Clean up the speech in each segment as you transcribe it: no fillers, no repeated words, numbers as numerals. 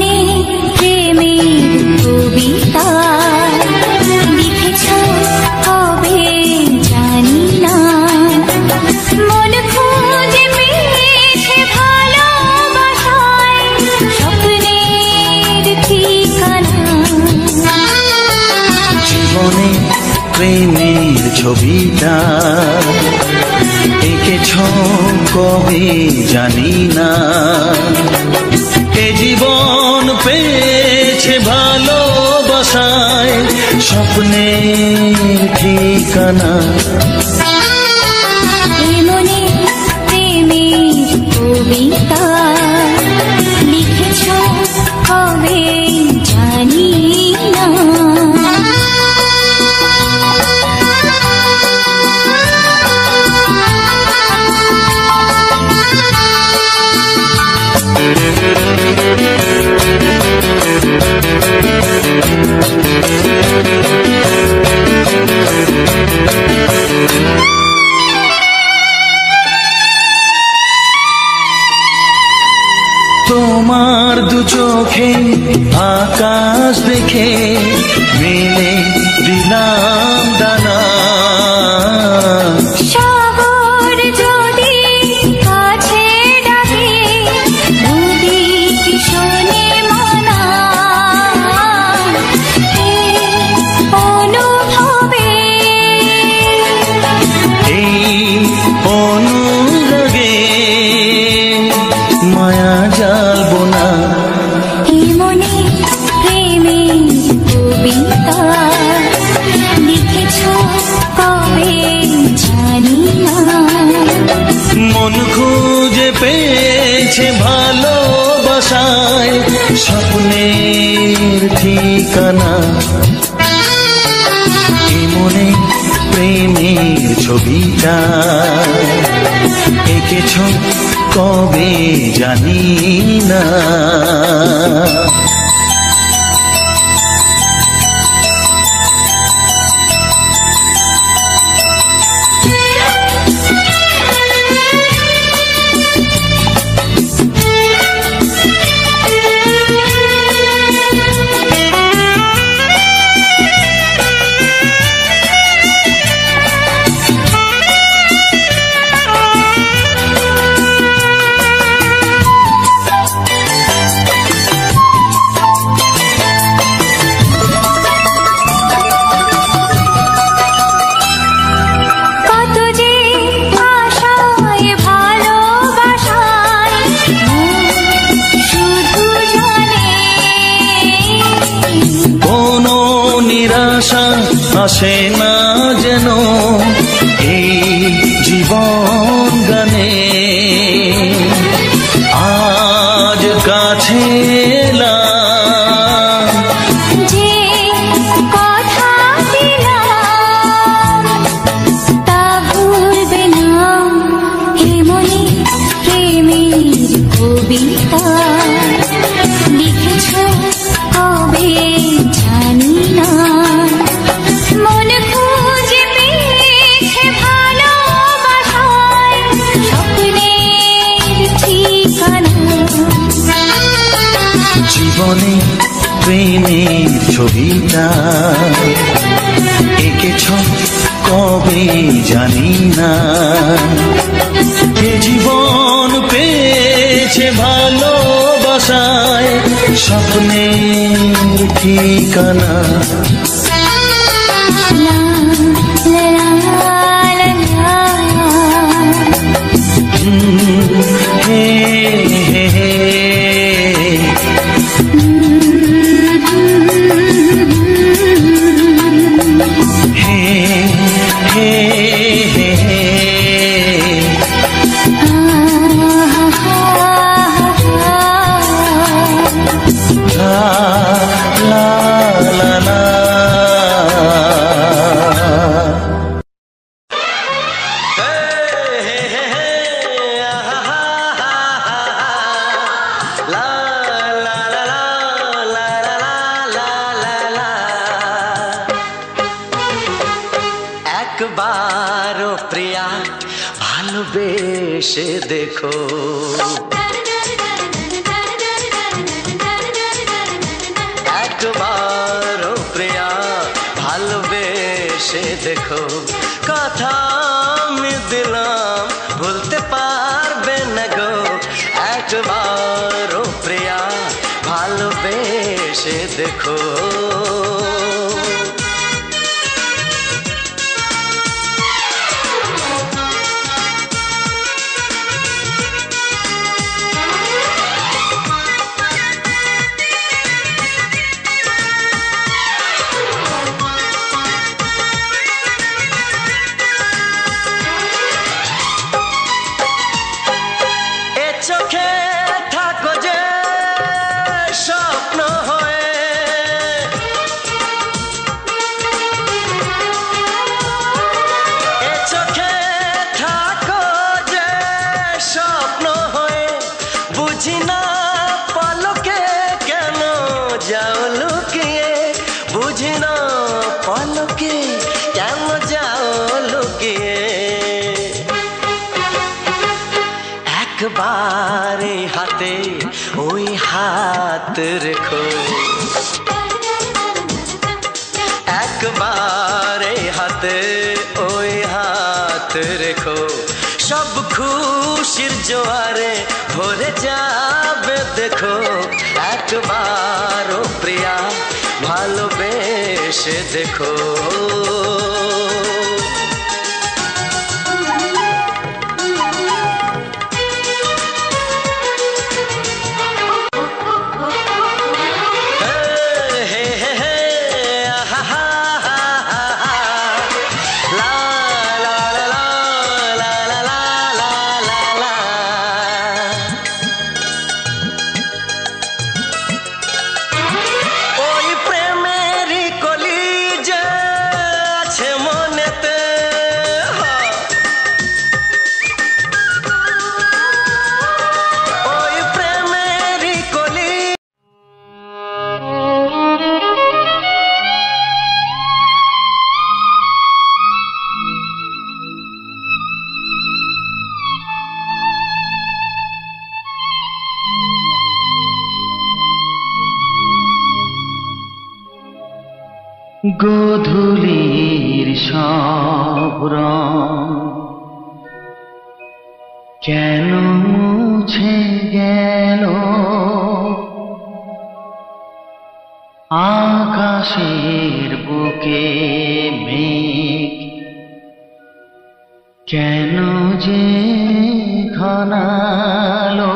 মনে প্রেমের কবিতা লিখেছ কবে জানি না, মন খুঁজে পেয়েছে ভালোবাসায় স্বপ্নের ঠিকানা। জীবনে প্রেমের ছবিটা এঁকেছ কবে জানি না, এ জীবন পেয়েছে ভালোবাসায় স্বপ্নের ঠিকানা। মনে প্রেমের কবিতা লিখেছ কবে জানি না। তোমার দু চোখে আকাশ দেখে মেলে দিলাম দানা, সাগর যদি কাছে ডাকে নদী কি শোনে মনা, অনুভবে এই অনুরাগে মায়া জ্বালবো না। মনে প্রেমের কবিতা লিখেছ কবে জানি না, মন খুঁজে পেয়েছে ভালোবাসায় স্বপ্নের ঠিকানা। এ মনে প্রেমের ছবিটা এঁকেছ কবে জানি না। আসে না যেন এই জীবন গানে, আজ কাছে এলাম যে কথা দিলাম তা ভুলবে না। হে মনে প্রেমের কবিতা লিখেছ কবে জানি না, মন খুঁজে পেয়েছে ভালোবাসায় স্বপ্নের ঠিকানা। জীবনে প্রেমের ছবিটা এঁকেছ কবে জানি না, এ জীবন পেয়েছে ভালোবাসায় স্বপ্নের ঠিকানা। একবারও প্রিয়া ভালোবেসে দেখো, দেখো কথা আমি দিলাম ভুলতে পারবে না গো একবার ও প্রিয়া ভালোবেসে দেখো চোখে থাকো যে স্বপ্ন হয়ে এ চোখে থাকো যে স্বপ্ন হয়ে বুঝি না পলকে কেন যাও লুকিয়ে বুঝি না পলকে কেন যাও লুকিয়ে একবার হাতে ওই হাত রেখো একবার হাতে ওই হাত রেখো সব খুশির জোয়ারে ভরে যাবে দেখো একবার ও প্রিয়া ভালোবেসে দেখো গোধূলির সব রং কেন মুছে গেল আকাশের বুকে মেঘ কেন যে ঘনালো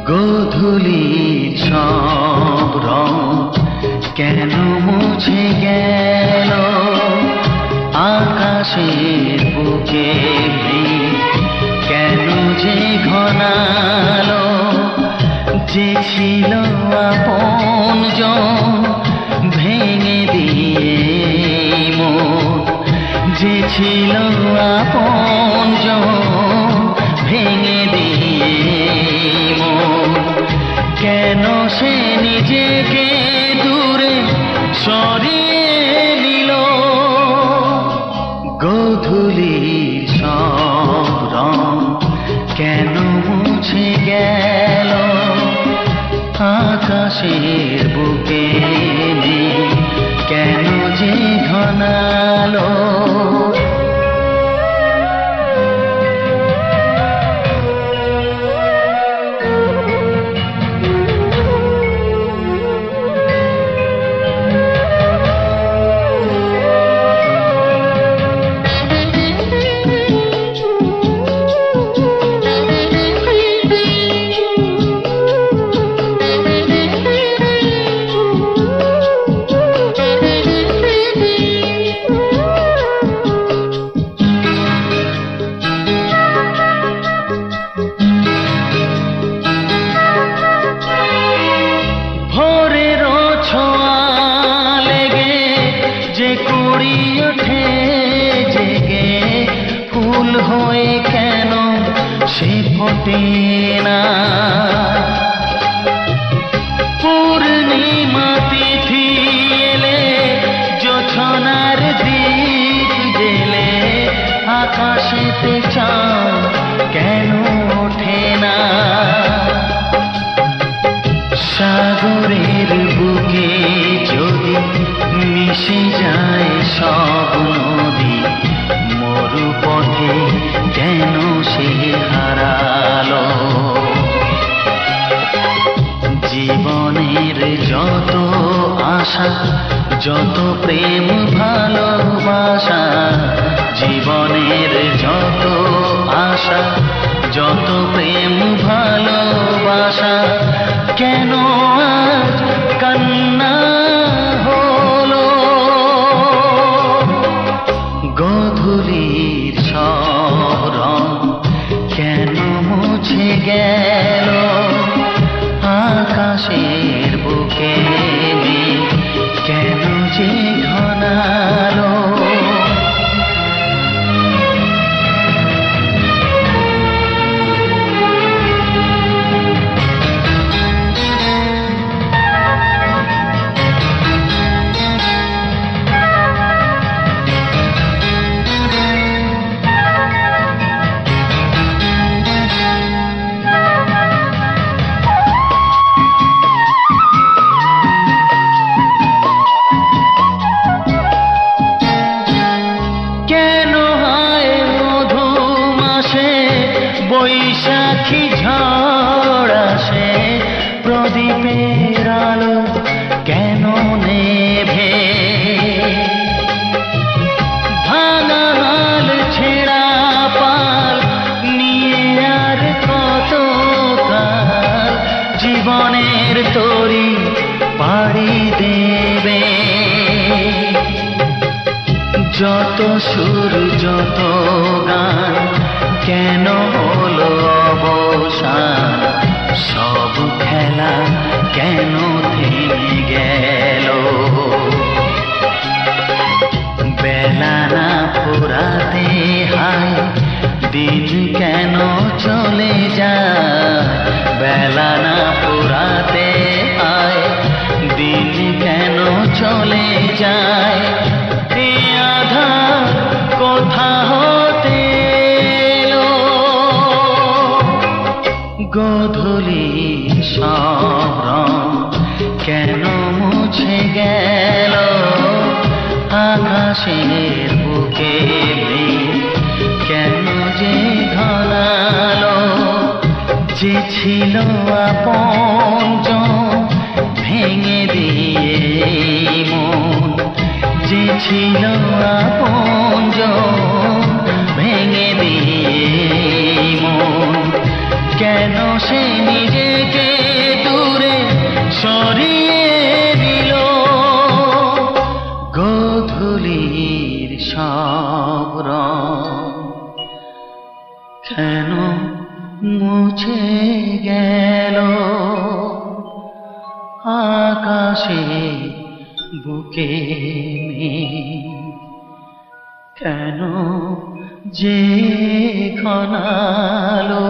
গোধূলির সব রং কেন মুছে গেল আকাশের বুকে কেন যে ঘনালো যে ছিল আপনজন ভেঙে দিয়ে মন যে ছিল আপনজন ভেঙে দিয়ে কেন সে নিজেকে দূরে সরিয়ে নিল গোধূলির সব রং কেন মুছে গেল আকাশের বুকে কেন যে ঘনালো সে ফোটে না পূর্ণিমা তিথি এলে জোছনা সাগরের বুকে যদি মিশে যায় সব নদী, মরু পথে কেন সে হারালো? জীবনের যত আশা, যত প্রেম ভালোবাসা, জীবনের যত আশা, যত প্রেম ভালোবাসা, কেন আজ কান্না হলো? গোধূলির স্মরণ কেন মুছে গেল? আকাশের বুকে কেন যে ঘনালো? বৈশাখী ঝড় আসে, প্রদীপের আলো কেন নেভে? ভাঙা হাল ছেঁড়া পাল নিয়ে আর কত কাল জীবনের তরি পাড়ি দেবে? যত সুর যত গান কেন হলো অবসান? সব খেলা কেন থেমে গেল? বেলা না ফুরাতে হায় দিন কেন চলে যায়? বেলা না ফুরাতে হায় দিন কেন চলে যায়? আধার কোথা হতে গোধূলির স্মরণ কেন মুছে গেল? আকাশের বুকে কেন যে ঘনালো? যে ছিল আপনজন ভেঙে দিয়ে মন, যে ছিল আপনজন ভেঙে দিয়ে মন, কেন সে নিজেকে দূরে সরিয়ে দিল? গোধূলির সব রং কেন মুছে গেল? আকাশে বুকে কেন যে ঘনালো?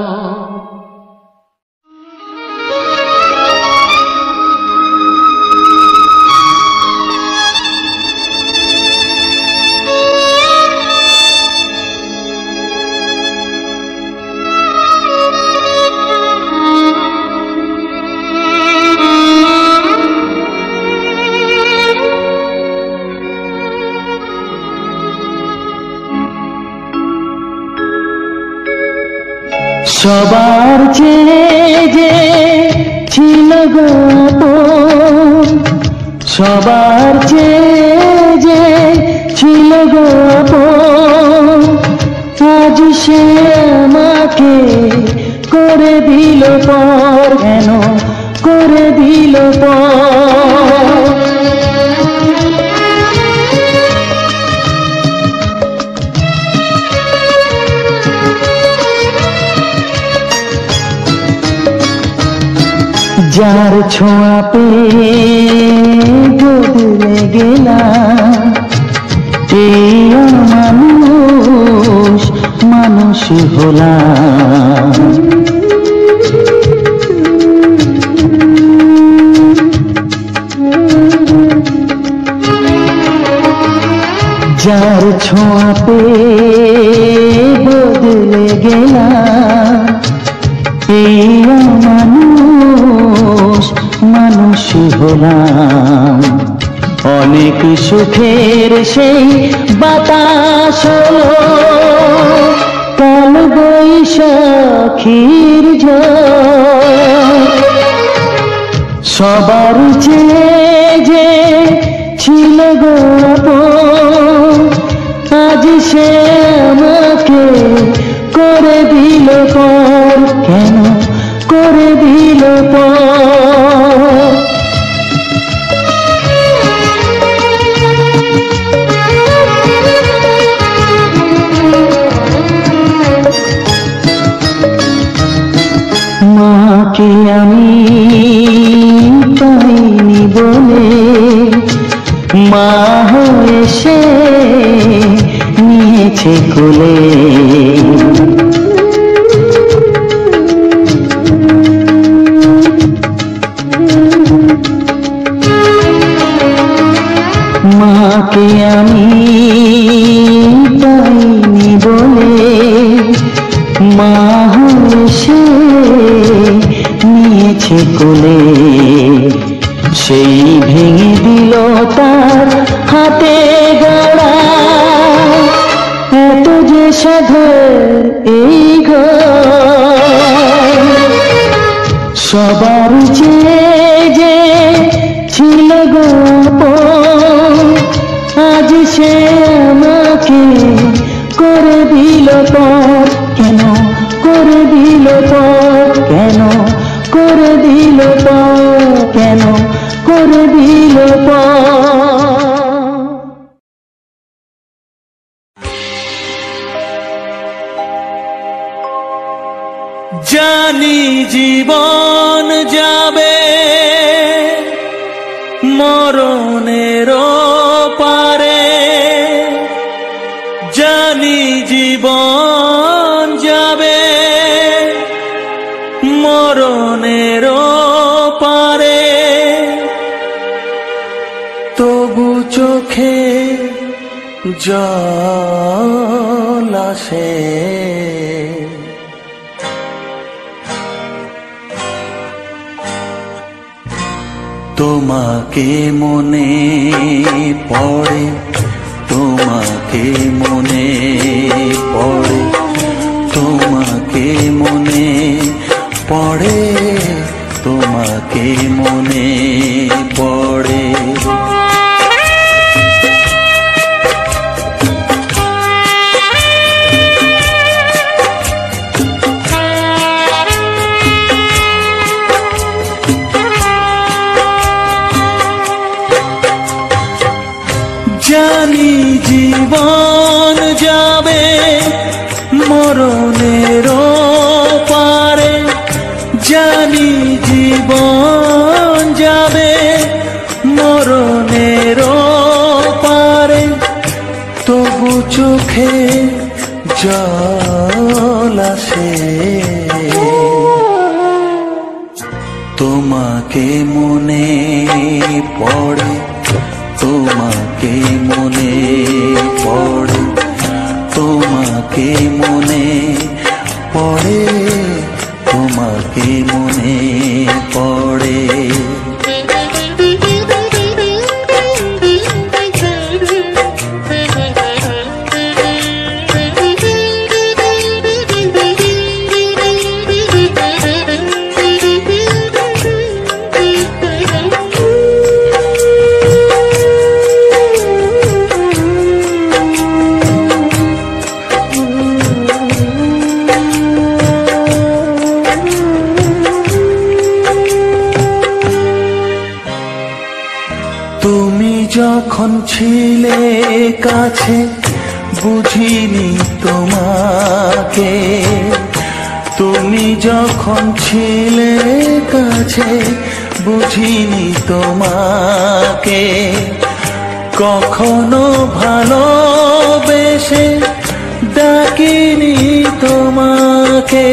সবার চেয়ে যে ছিল গো আপন, সবার চেয়ে যে ছিল গো আপন, আজ সে আমাকে করে দিল পর। কেন করে দিল পর? যার ছোঁয়া পেয়ে বদলে গেলাম, এই মানুষ মানুষ হলাম। যার ছোঁয়া পেয়ে বদলে গেলাম, এই মানুষ মানুষ হলাম। অনেক সুখের সেই বাতাস হলো কাল বৈশাখীর ঝড়। সবার চেয়ে যে ছিল গো আপন, আজ সে আমাকে করে দিল পর। কেন করে দিল পর? মাকে আমি পাইনি বলে মা হয়ে সে নিয়েছে কোলে। মাকে আমি পাইনি বলে মা হয়ে সে নিয়েছে কোলে। সেই ভেঙে দিল তার হাতে গড়া এত যে সাধের এই ঘর। সবার চেয়ে যে ছিল গো আপন, আজ সে আমাকে করে দিল পর। কেন করে দিল পর? কেন করে দিল পর? কেন করে দিল পর? জানি জীবন যাবে মরণের পারে, জানি জীবন যাবে মরণের পারে, তবু চোখে জল আসে। তোমাকে মনে পড়ে, তোমাকে মনে পড়ে, তোমাকে মনে পড়ে, তোমাকে মনে পড়ে। জানি জীবন যাবে মরণের পারে, জানি জীবন যাবে মরণের পারে, তবু চোখে জল আসে। তোমাকে মনে পড়ে, তোমাকে মনে পড়ে, তোমাকে মনে পড়ে, তোমাকে মনে পড়ে। যখন ছিলে কাছে বুঝিনি তোমাকে, তুমি যখন ছিলে কাছে বুঝিনি তোমাকে, কখনো ভালোবেসে ডাকিনি তোমাকে।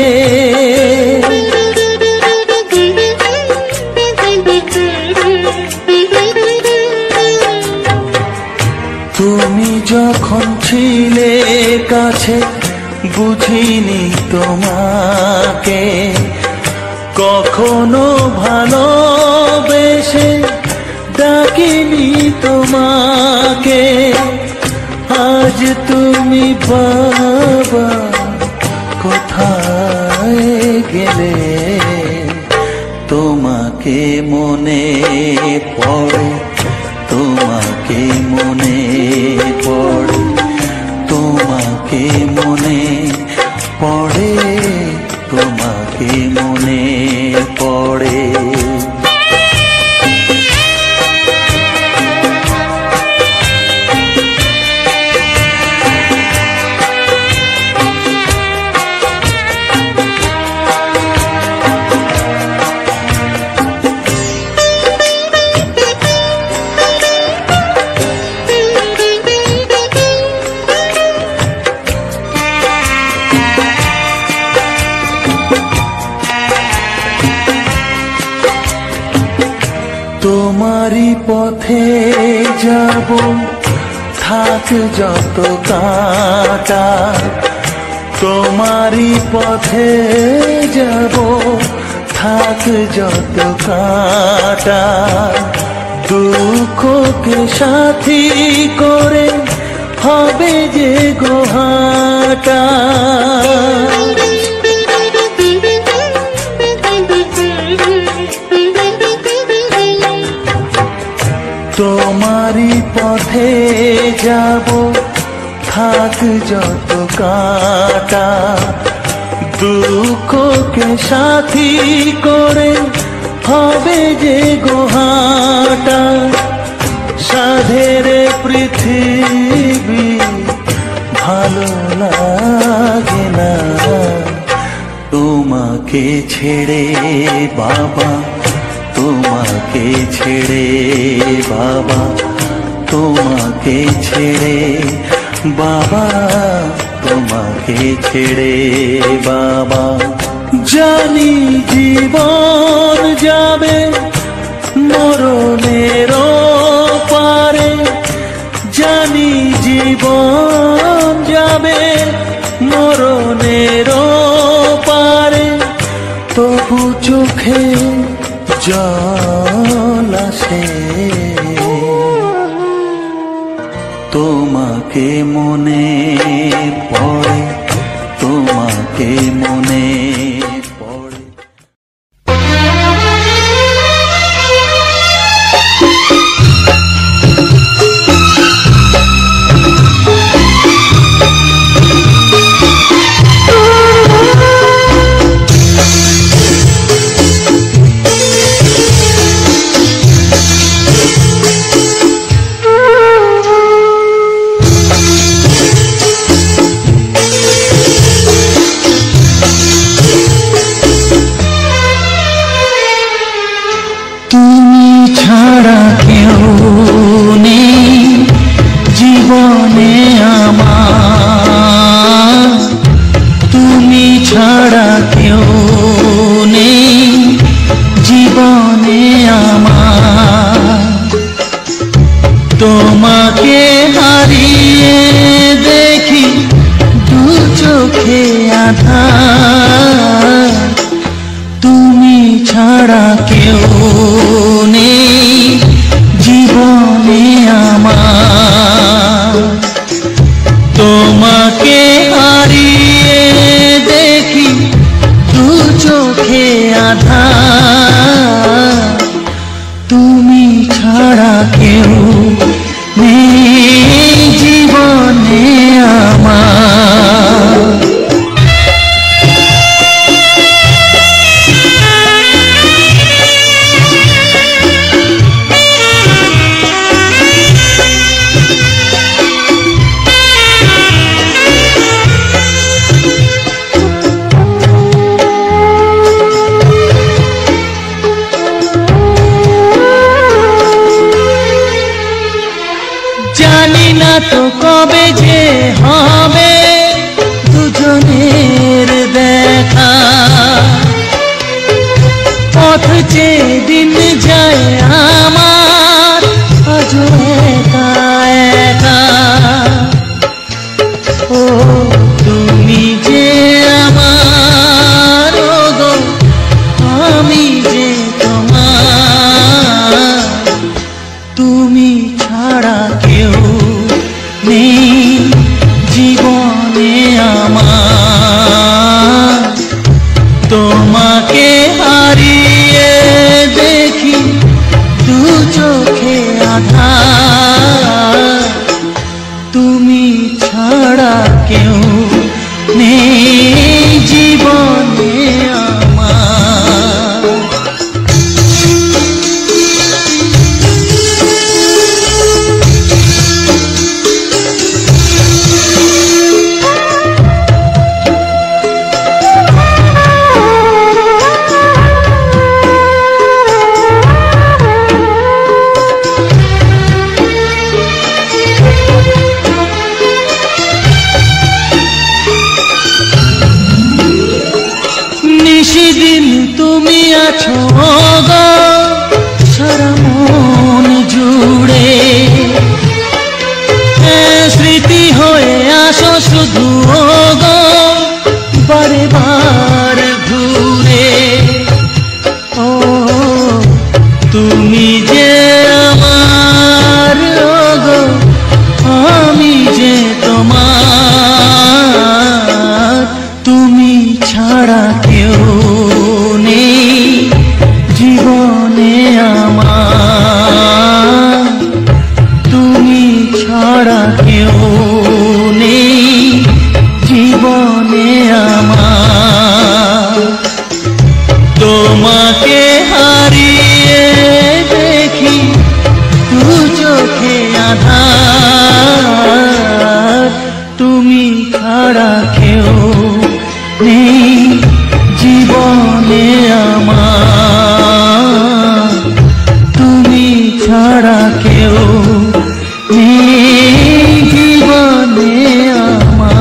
তুমি যখন ছিলে কাছে বুঝিনি তোমাকে, কখনো ভালোবেসে বাবা কোথায় গেলে তোমাকে মনে পড়ে তোমাকে মনে পড়ে তোমাকে মনে পড়ে তোমাকে মনে পড়ে তোমারি পথে যাব থাক যত কাঁটা তোমারি পথে যাব থাক যত কাঁটা দুঃখকে সাথী করে হবে যে গোহাটা তোমারি পথে যাব থাক যত কাঁটা দুঃখকে সাথী করে হবে যে গোহাটা সাধের পৃথিবী ভালো লাগে না তোমাকে ছেড়ে বাবা তোমাকে ছেড়ে বাবা তোমাকে ছেড়ে বাবা তোমাকে ছেড়ে বাবা জানি জীবন যাবে মরণের পারে জানি জীবন যাবে মরণের পারে তবু চোখে জল আসে তোমাকে মনে পড়ে তোমাকে মনে পড়ে জীবনে আমার তুমি ছাড়া কেউ নেই জীবনে আমার তোমাকে হারিয়ে দেখি দু চোখে আঁধার তুমি ছাড়া কেউ নেই জীবনে আমার তোমাকে হারিয়ে দেখি দু চোখে আঁধার তুমি ছাড়া কেউ নেই জীবনে আমার জানি না তো কবে যে হবে দুজনের দেখা পথ চেয়ে দিন যায় আমার আজও একা একা ও তুমি যে আমার গো আমি যে তোমার তুমি ছাড়া কেউ নেই জীবন তুমি যে আমার গো আমি যে তোমার তুমি ছাড়া কেউ নেই জীবনে আমার তুমি ছাড়া কেউ নেই জীবনে আমার তোমাকে হারিয়ে দেখি দু চোখে আধার তুমি ছাড়া কেউ নেই জীবনে আমার তুমি ছাড়া কেউ নেই জীবনে আমার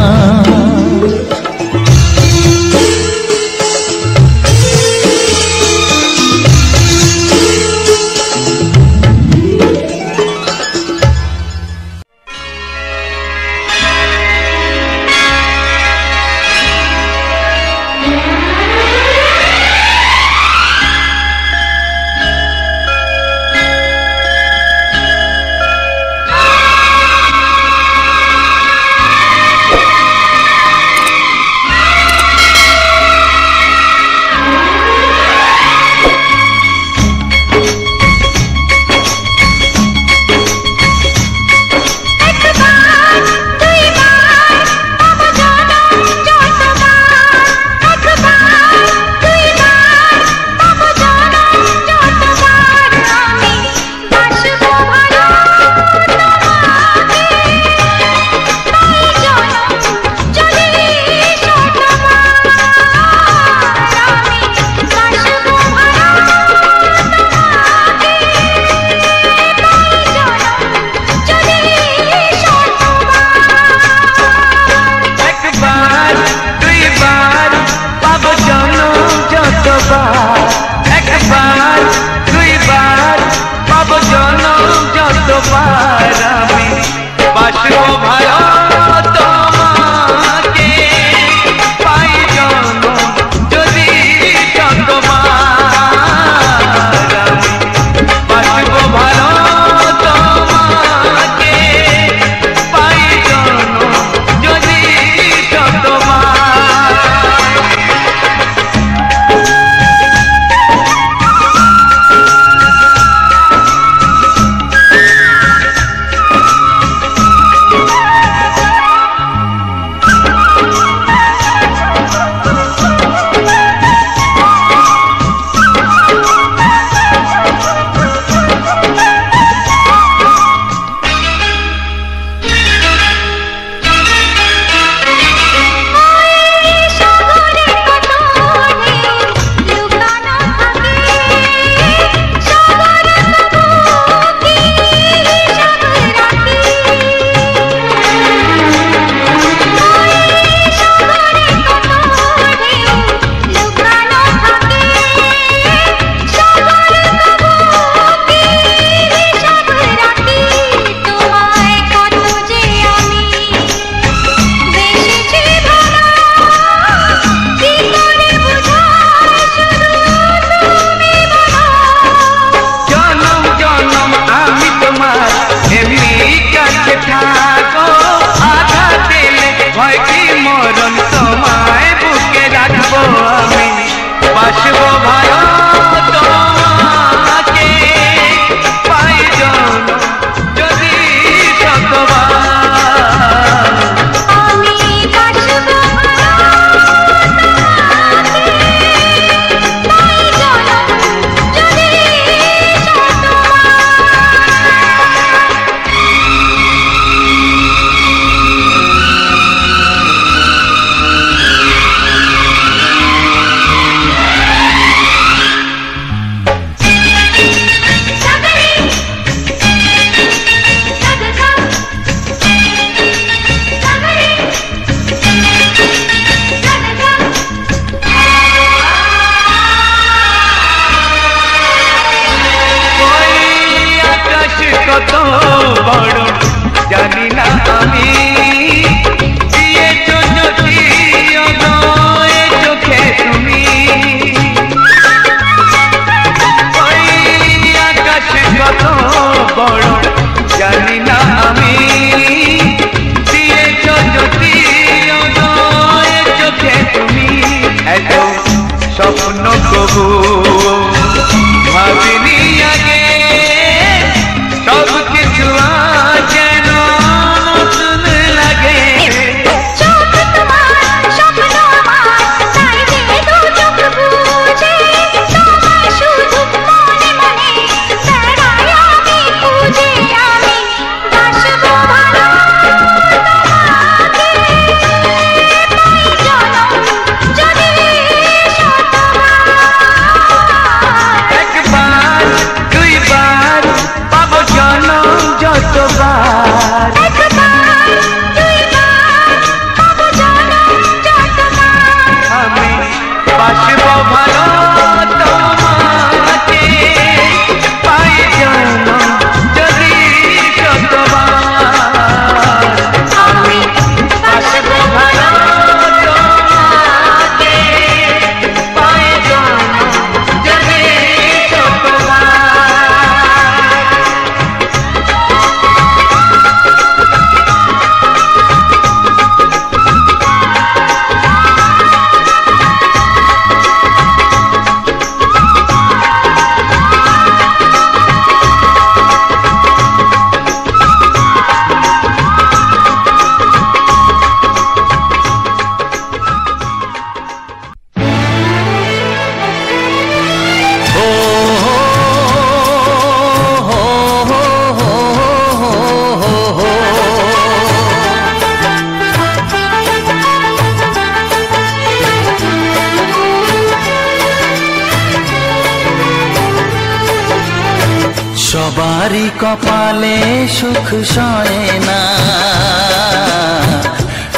সবারই কপালে সুখ সয় না,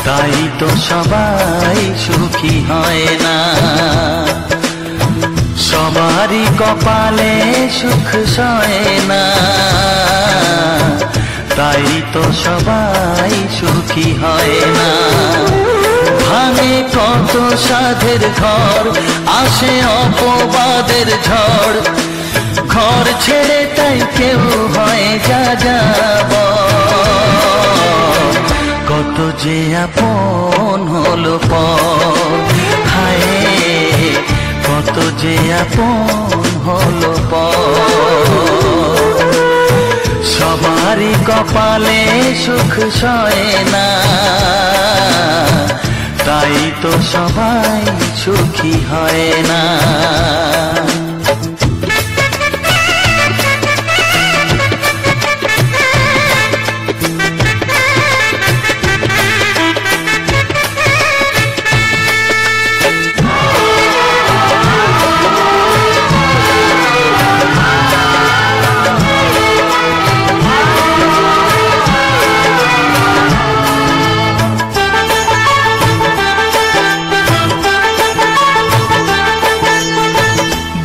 তাই তো সবাই সুখী হয় না। সবারই কপালে সুখ সয় না, তাই তো সবাই সুখী হয় না। ভাঙে কত সাধের ঘর, আসে অপবাদের ঝড়, ঘর ছেড়ে তাই কেউ হয় যা যাব। কত যে আপন হলো পর, হায় কত যে আপন হলো পর। সবারই কপালে সুখ সয় না, তাই তো সবাই সুখী হয় না।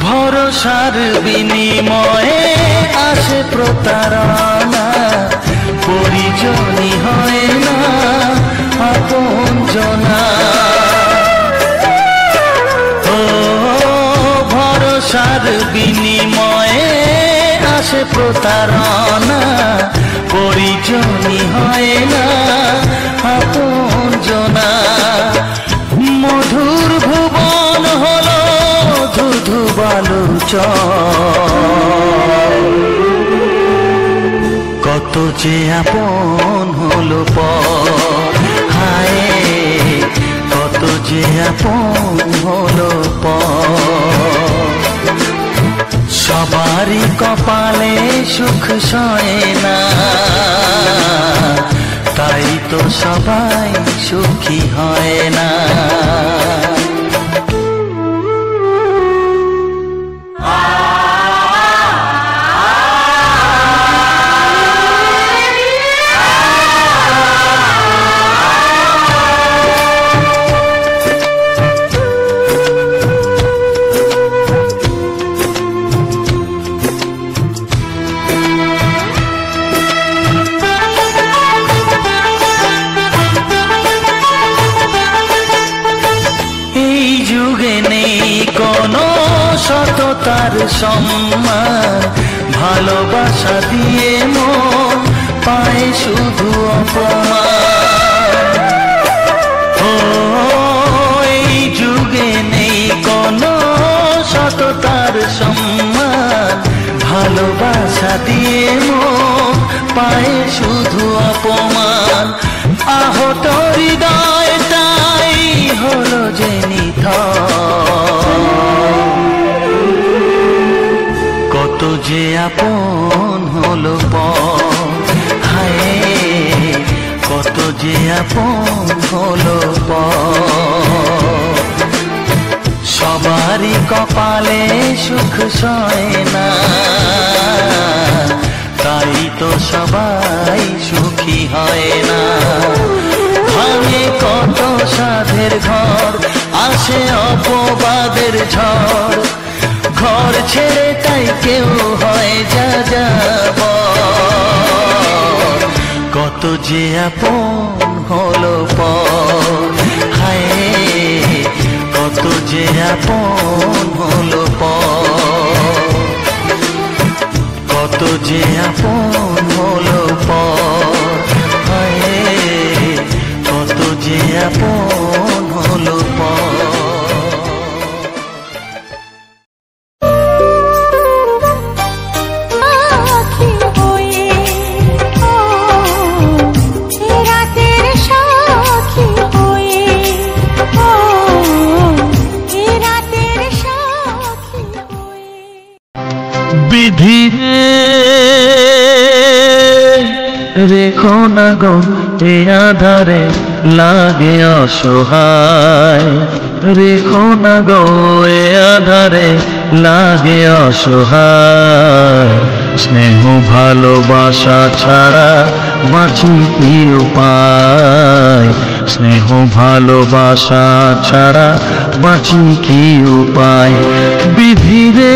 ভরসার বিনিময়ে আসে প্রতারণা, পরিজনই হয় না আপনজনা। ও ভরসার বিনিময়ে আসে প্রতারণা, পরিজনই হয় না আপনজনা। মধুর ভুবন হলো ধুধু বালুচর, কত যে আপন হলো পর, হায় কত যে আপন হলো পর। সবারই কপালে সুখ সয় না, তাই তো সবাই সুখী হয় না। সততার সম্মান, ভালোবাসা দিয়ে মন পায় শুধু অপমান। ও এই যুগে নেই কোনো সততার সম্মান, ভালোবাসা দিয়ে মন পায় শুধু অপমান। আহত হৃদয়টাই হলো যে নিথর, কত যে আপন হলো পর, হায় কত যে আপন হলো পর। সবারই কপালে সুখ সয় না, তাই তো সবাই সুখী হয় না। ভাঙে কত সাধের ঘর, আসে অপবাদের ঝড়, ঘর ছেড়ে তাই কেউ হয় যা যাব। কত যে আপন হলো পর, হায় কত যে আপন হলো পর। কত যে আপন হলো পর, হায় কত যে আপন হলো পর। বিধি রেখো না গো এ আধারে লাগে অসহায়, রেখো না গো এ আধারে লাগে অসহায়। স্নেহ ভালোবাসা ছাড়া বাঁচি কি উপায়, স্নেহ ভালোবাসা ছাড়া বাঁচি কি উপায়। বিধিরে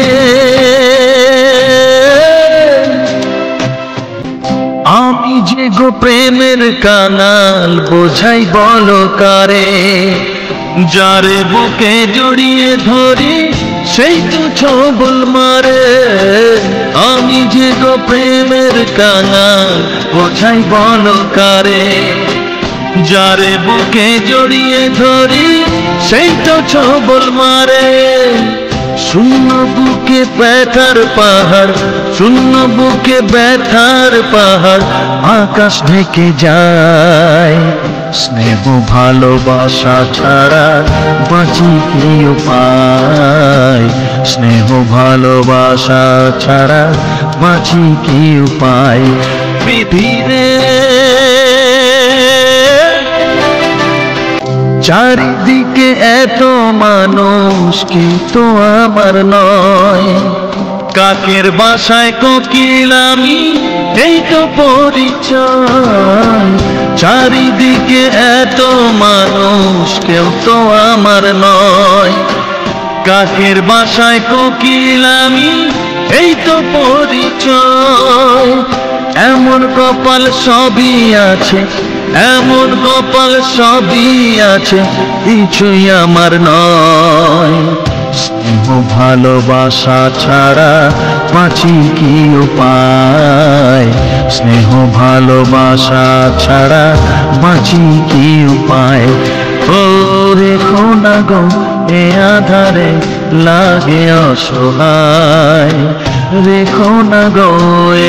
আমি যে গো প্রেমের কাঙাল, বোঝাই বলো কারে, যারে বুকে জড়িয়ে ধরি সেই তো ছবল মারে। আমি যে গো প্রেমের কাঙাল, বোঝাই বলো কারে, যারে বুকে জড়িয়ে ধরি সেই তো ছবল মারে। শূন্য বুকে ব্যথার পাহাড়, শূন্য বুকে ব্যথার পাহাড়, আকাশ ঢেকে যায়। স্নেহ ভালোবাসা ছাড়া বাঁচি কি উপায়, স্নেহ ভালোবাসা ছাড়া বাঁচি কি উপায়। বিধিরে চারিদিকে এত মানুষ কিন্তু আমার নয়, কাকের বাসায় কোকিল আমি এই তো পরিচয়। চারিদিকে এত মানুষ কেউ তো আমার নয়, কাকের বাসায় কোকিল আমি এই তো পরিচয়। এমন কপাল সবই আছে, এমন কপাল সবই আছে, কিছুই আমার নয়। স্নেহ ভালোবাসা ছাড়া বাঁচি কি উপায়, স্নেহ ভালোবাসা ছাড়া বাঁচি কি উপায়। ও রেখো না গো এ আধারে লাগে অসহায়, রেখো না গো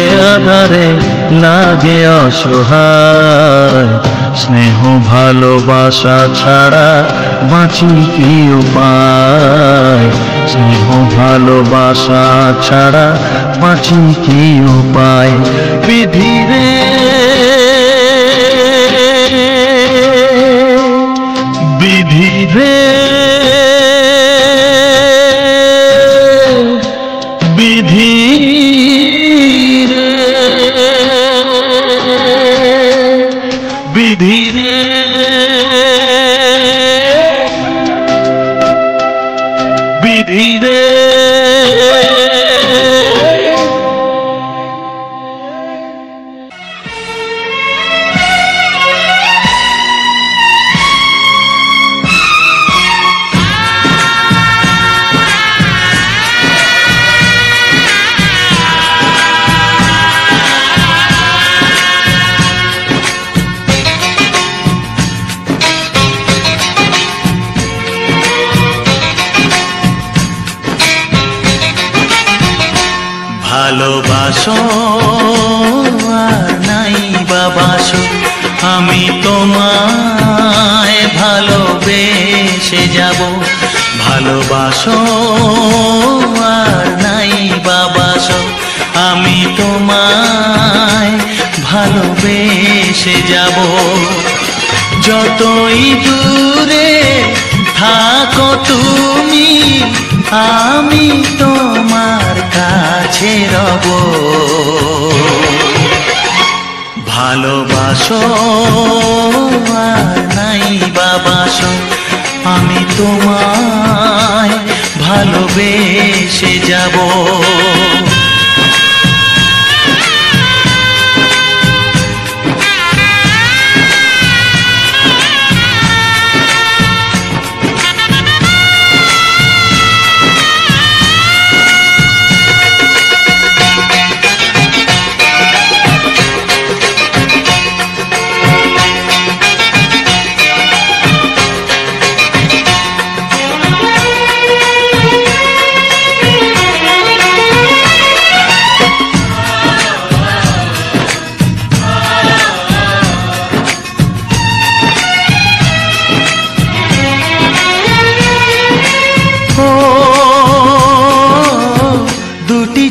এ আধারে লাগে অসহায়। স্নেহ ভালোবাসা ছাড়া বাঁচি কি উপায়, স্নেহ ভালোবাসা ছাড়া বাঁচি কি উপায়। বিধিরে বিধিরে বিধিরে বিধিরে বিধিরে। ভালোবাসো আর নাই বাবাসো, আমি তোমায় ভালোবেসে যাব। ভালোবাসো আর নাই বাবাসো, আমি তোমায় ভালোবেসে যাব। যতই দূরে থাকো তুমি, আমি তোমার কাছে রব। ভালোবাসো আর নাই বাবাসো, আমি তোমায় ভালোবেসে যাব।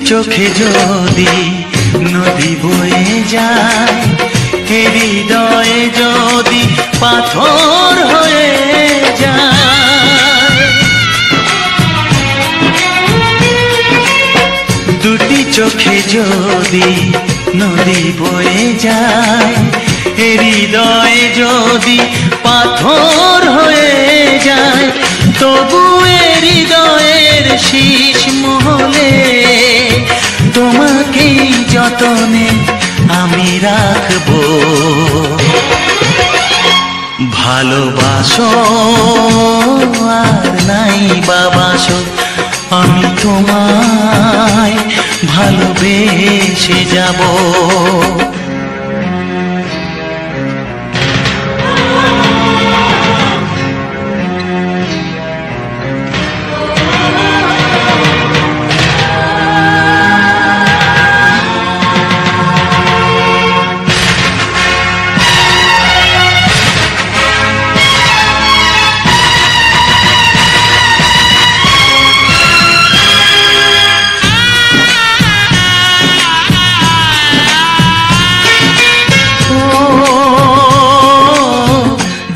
চোখে যদি নদী বয়ে যায়, হৃদয়ে যদি পাথর হয়ে যায়। দুটি চোখ চোখে যদি নদী বয়ে যায়, হৃদয়ে যদি পাথর হয়ে যায়, তবু হৃদয়ের শীষ মহলে তোমাকে যতনে আমি রাখবো। ভালোবাসো আর নাই বাবাসো, আমি তোমায় ভালোবেসে যাব।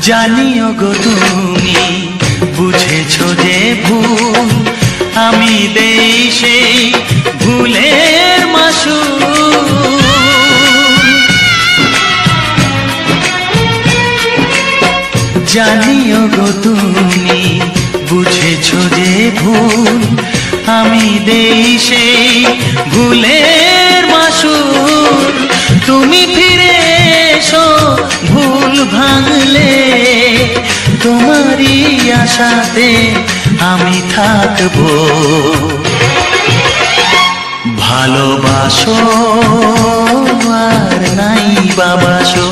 জানিও গো তুমি বুঝেছো যে ভুল, আমি দেই সেই ভুলের মাসুল। জানিও গো তুমি বুঝেছো যে ভুল, আমি দেই সেই ভুলের মাসুল। তুমি ফিরে এসো ভুল ভাঙলে, তোমারই আশাতে আমি থাকবো। ভালোবাসো আর নাই বাবাসো,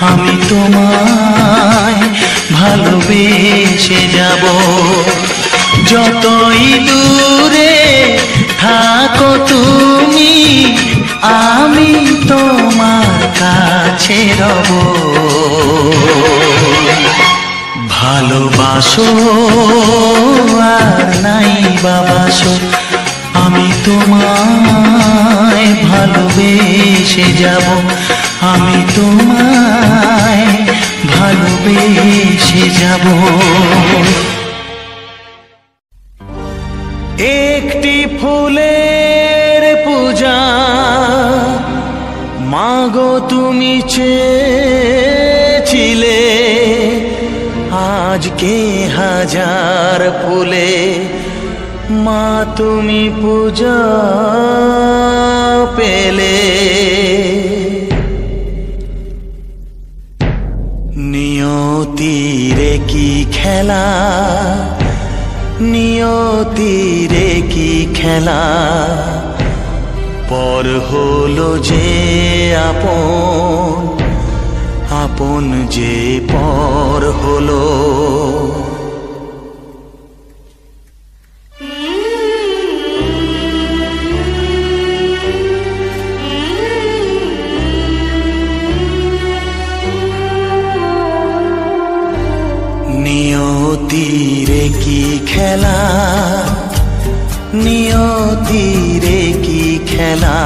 আমি তোমায় ভালোবেসে যাব। যতই দূরে থাকো তুমি, আমি তোমার কাছে রব। ভালোবাসো আর নাই বাবাসো, আমি তোমায় ভালোবেসে যাব। আমি তোমায় ভালোবেসে যাব। একটি ফুলের পূজা মাগো তুমি চেয়েছিলে, আজকে হাজার ফুলে মা তুমি পূজা পেলে। নিয়তিরে কি খেলা, নিয়তিরে কি খেলা, পর হলো যে আপন, আপন যে পর হলো। নিয়তিরে কি খেলা, নিয়তিরে কি খেলা,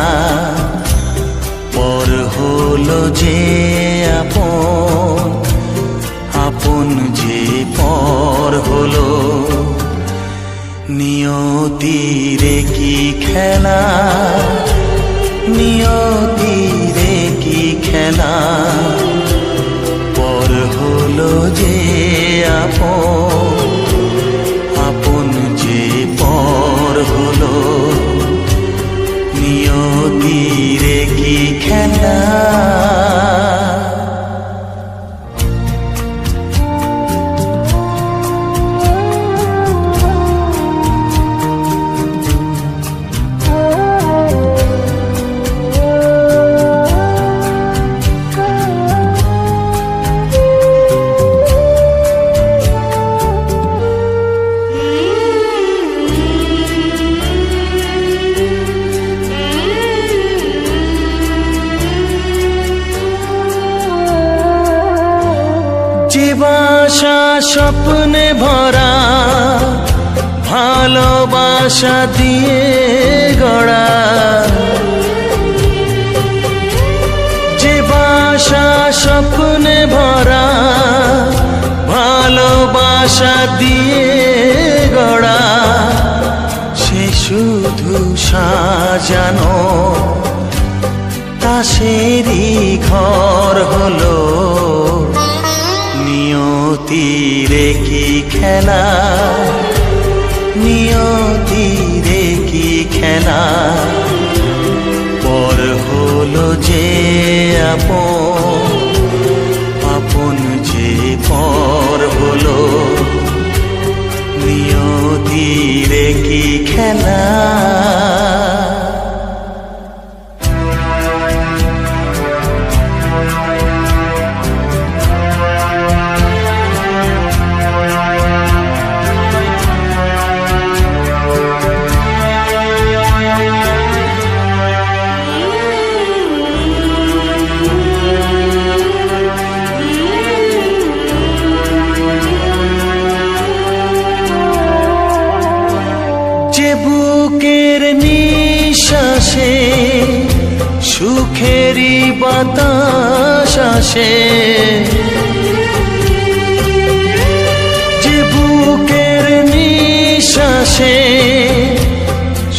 পর হলো যে আপন, আপন যে পর হলো। নিয়তিরে কি খেলা, নিয়তিরে কি খেলা, পর হলো যে আপন, আপন যে পর হলো। নিয়তিরে কি খেলা। জীবাশা স্বপ্নে ভরা, ভালোবাসা দিয়ে গড়া। জীবাশা স্বপ্নে ভরা, ভালোবাসা দিয়ে গড়া। সে শুধু সাজানো তাসেরই ঘর হলো নিয়তিরে কি খেলা নিয়তিরে কি খেলা পর হলো যে আপন যে পর হলো নিয়তিরে কি খেলা বুকের নিঃশ্বাসে সুখেরই বাতাস আসে যে বুকের নিঃশ্বাসে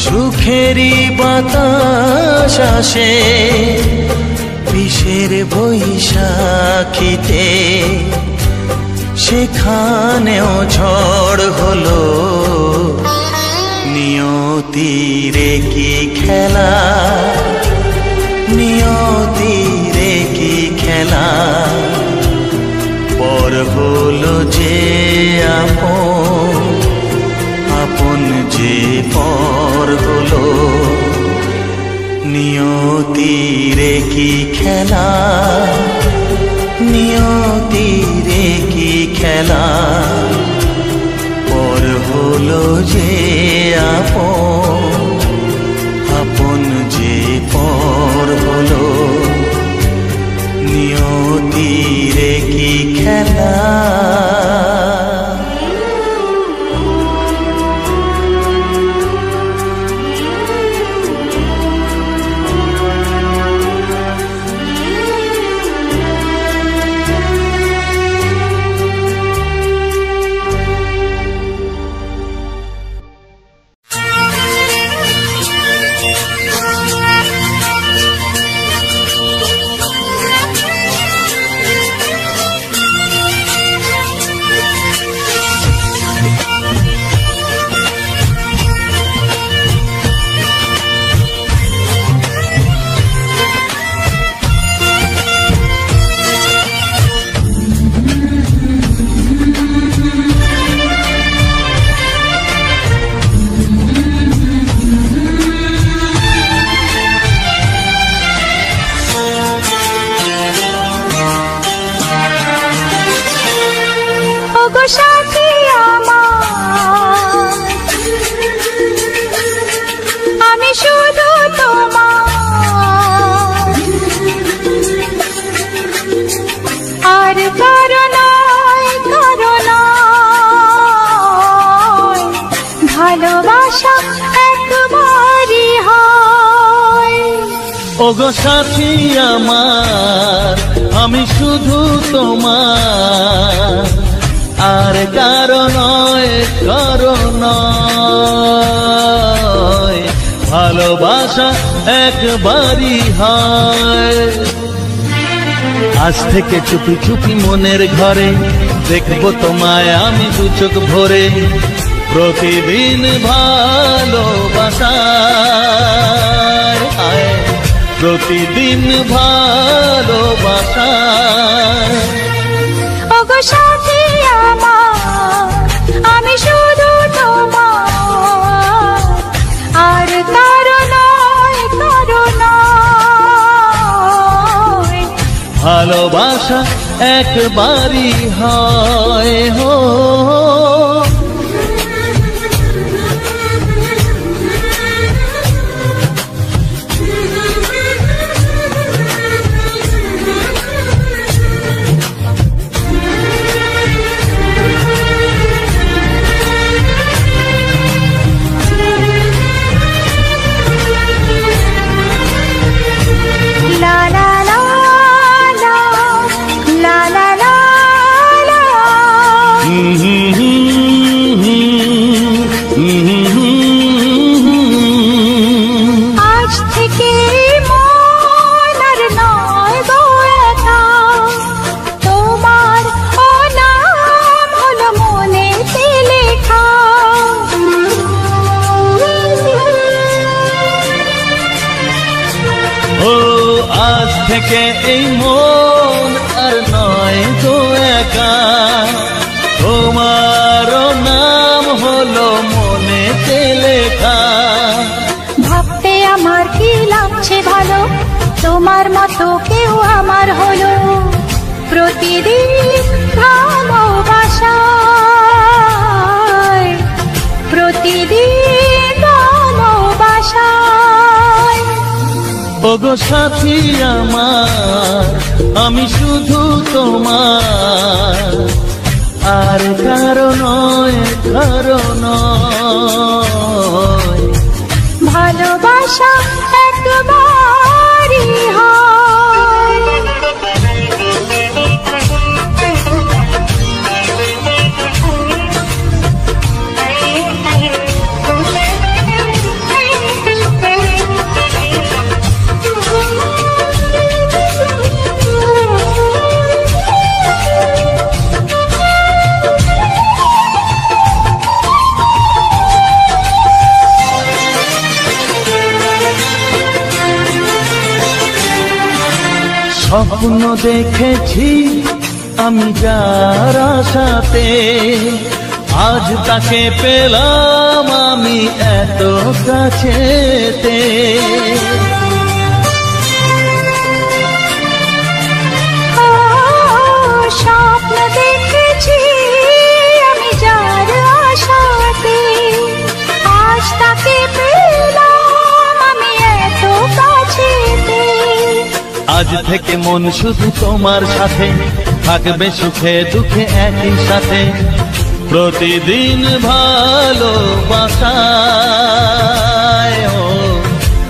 সুখেরই বাতাস আসে বিষের বৈশাখীতে সেখানেও ঝড় হলো নিয়তিরে কি খেলা নিয়তিরে কি খেলা পর হলো যে আপন যে পর হলো নিয়তিরে কি খেলা নিয়তিরে কি খেলা পর হলো যে আপন যে পর হলো নিয়তিরে কি খেলা ওগো সাথী আমার আমি শুধু তোমার আর কারো নয় ভালোবাসা একবারই হয়। আজ থেকে চুপি চুপি মনের ঘরে দেখবো তোমায় আমি দু চোখ ভরে প্রতিদিন ভালোবাসা প্রতিদিন ভালোবাসা। ওগো সাথী আমার আমি শুধু তোমার আর কারো নয় ভালোবাসা একবারই হয় হো। ও আজ থেকে এই মন আর নয় তো একা, তোমারও নাম হলো মনেতে লেখা। ভাবতে আমার কি লাগছে ভালো, তোমার মতো কেউ আমার হলো। প্রতিদিন ভালোবাসায়, প্রতিদিন ভালোবাসায়। ওগো সাথী আমার, আমি শুধু তোমার, আর কারো নয়, কারো নয়। ভালোবাসা একবারই হয়। স্বপ্ন দেখেছি আমি যার আশাতে, আজ তাকে পেলাম আমি এত কাছেতে। স্বপ্ন দেখেছি আমি যার আশাতে, আজ তাকে পেলাম আমি এত কাছেতে। আজ থেকে মন শুধু তোমার সাথে, থাকবে সুখে দুঃখে একই সাথে। প্রতিদিন ভালোবাসায়, ও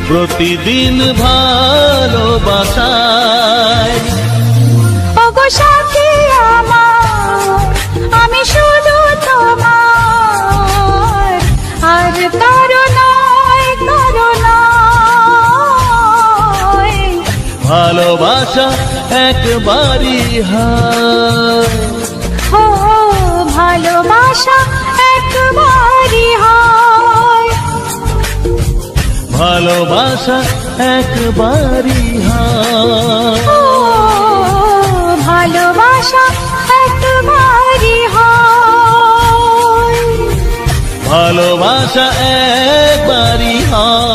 প্রতিদিন ভালোবাসায়। ওগো সাথী আমার, আমি শুধু তোমার, আর কারো নয়, কারো নয়। ভালোবাসা একবারই হয়, ও ভালোবাসা একবারই হয়। ভালোবাসা একবারই হয়, ও ভালোবাসা একবারই হয়। ভালোবাসা একবারই হয়।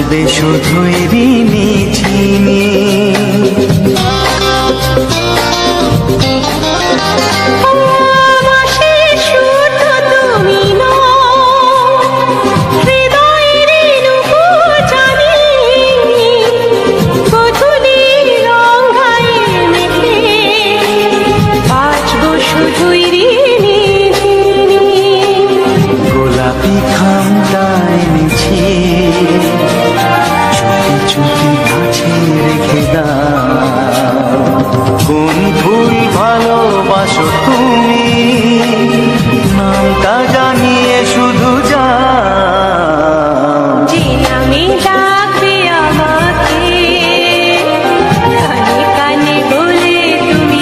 হবে শুধুই ঋণী চিনি। গোলাপি খামটায় নিছি, চুপি চুপি কাছে রেখে দাও। কোন ফুল ভালোবাসো তুমি, নামটা জানিয়ে শুধু যাও। যে নামে ডাকবে আমাকে, কানে কানে বলে তুমি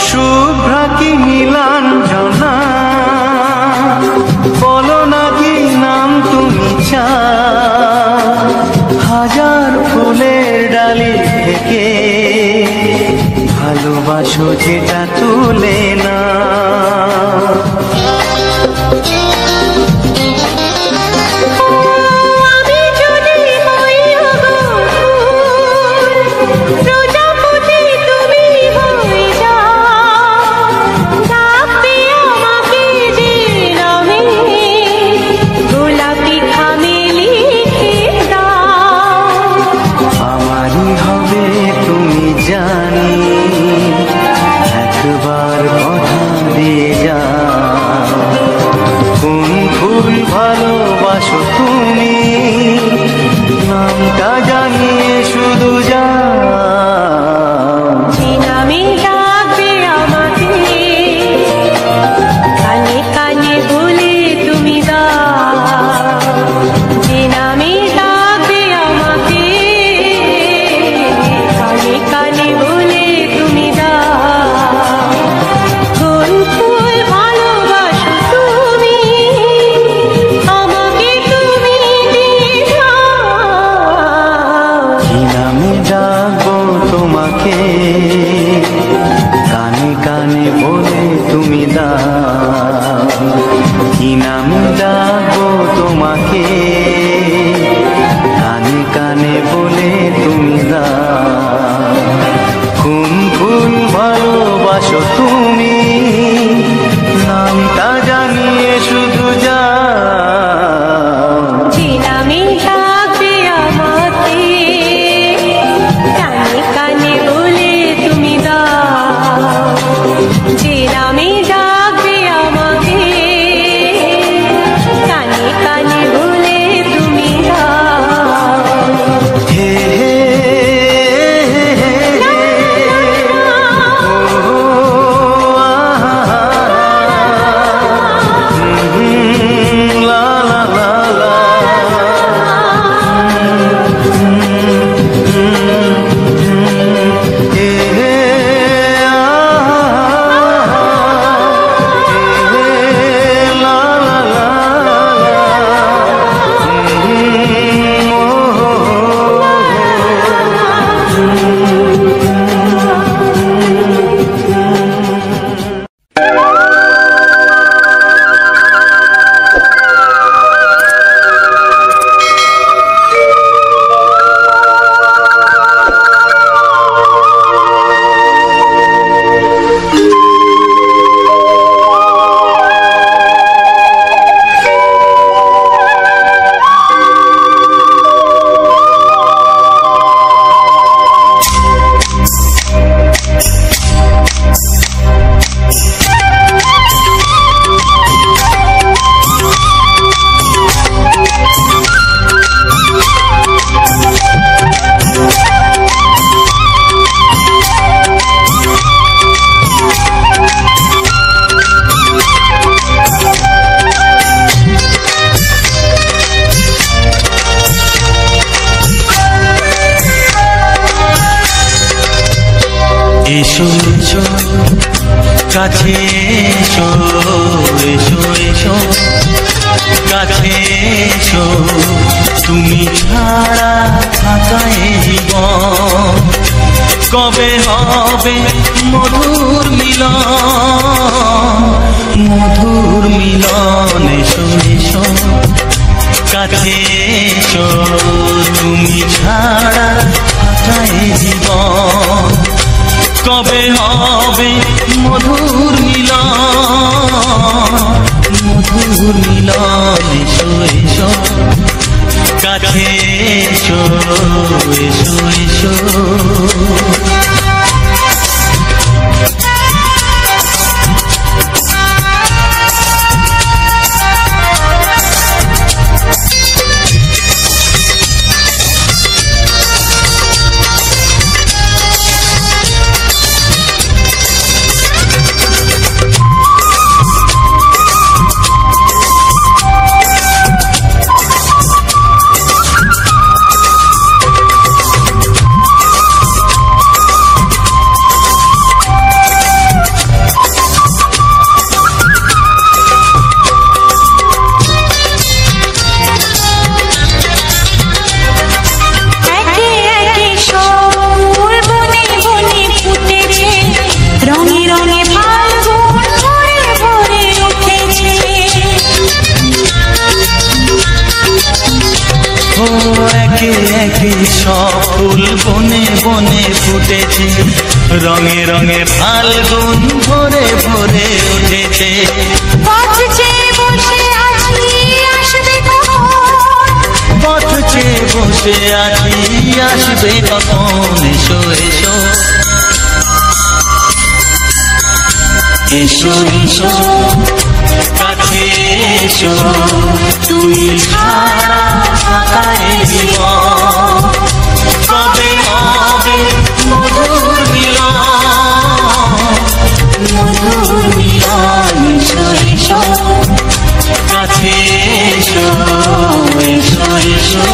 শুভ্রা কি নীলাঞ্জনা, বলো না কি নাম তুমি চাও। হাজার ফুলের ডালি থেকে ভালোবাসো যেটা তুলে না। জানি একবার কথা দিয়ে যাও। কোন ফুল ভালোবাসো তুমি, নামটা জানিয়ে শুধু যাও। যে নামে ডাকবে আমাকে, কানে কানে বলে তুমি দাও। যে নামে ডাকবে আমাকে, কানে কানে বলে তুমি দাও। কোন ফুল ভালোবাসো তুমি, আমাকে তুমি দিয়ে দাও। কি নামে ডাকবো তোমাকে, কানে কানে বলে তুমি দাও। কি নামে ডাকবো তোমাকে, কানে কানে বলে তুমি দাও। কোন ফুল ভালোবাসো তুমি, নামটা জানিয়ে শুধু যাও। যে নামে ডাকবে আমাকে, কানে কানে বলে তুমি দাও। যে নামে ডাকবে আমাকে, কানে কানে বলে কাছে এসো এসো এসো কাছে এসো তুমি ছাড়া থাকা এ জীবন কবে হবে মধুর মিলন এসো এসো কাছে এসো তুমি ছাড়া থাকা এ জীবন কবে হবে মধুর মিলন এসো এসো কাছে এসো এসো এসো সব ফুল বনে বনে ফুটেছে রঙে রঙে ফাল্গুন ভরে ভরে উঠেছে পথ চেয়ে বসে আছি আসবে কখন এসো এসো এসো এসো কাছে এসো তুমি ছাড়া থাকা এ জীবন কবে হবে মধুর মিলন এসো এসো কাছে এসো এসো এসো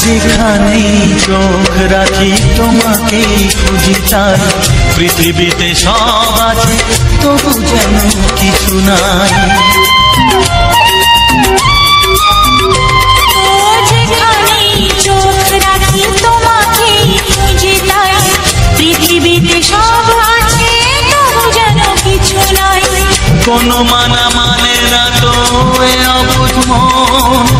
যেখানেই চোখ রাখি তোমাকেই খুঁজি চাই পৃথিবীতে সব আছে তবু যেন কিছু নাই যেখানেই চোখ রাখি তোমাকেই খুঁজি চাই পৃথিবীতে সব আছে তবু যেন কিছু নাই কোনো মানা মানে না তো এ অবুঝ মন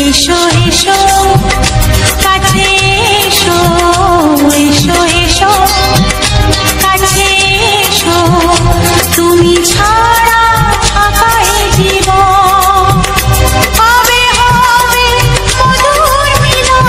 এসো এসো কাছে এসো এসো এসো কাছে এসো তুমি ছাড়া থাকা এ জীবন কবে হবে মধুর মিলন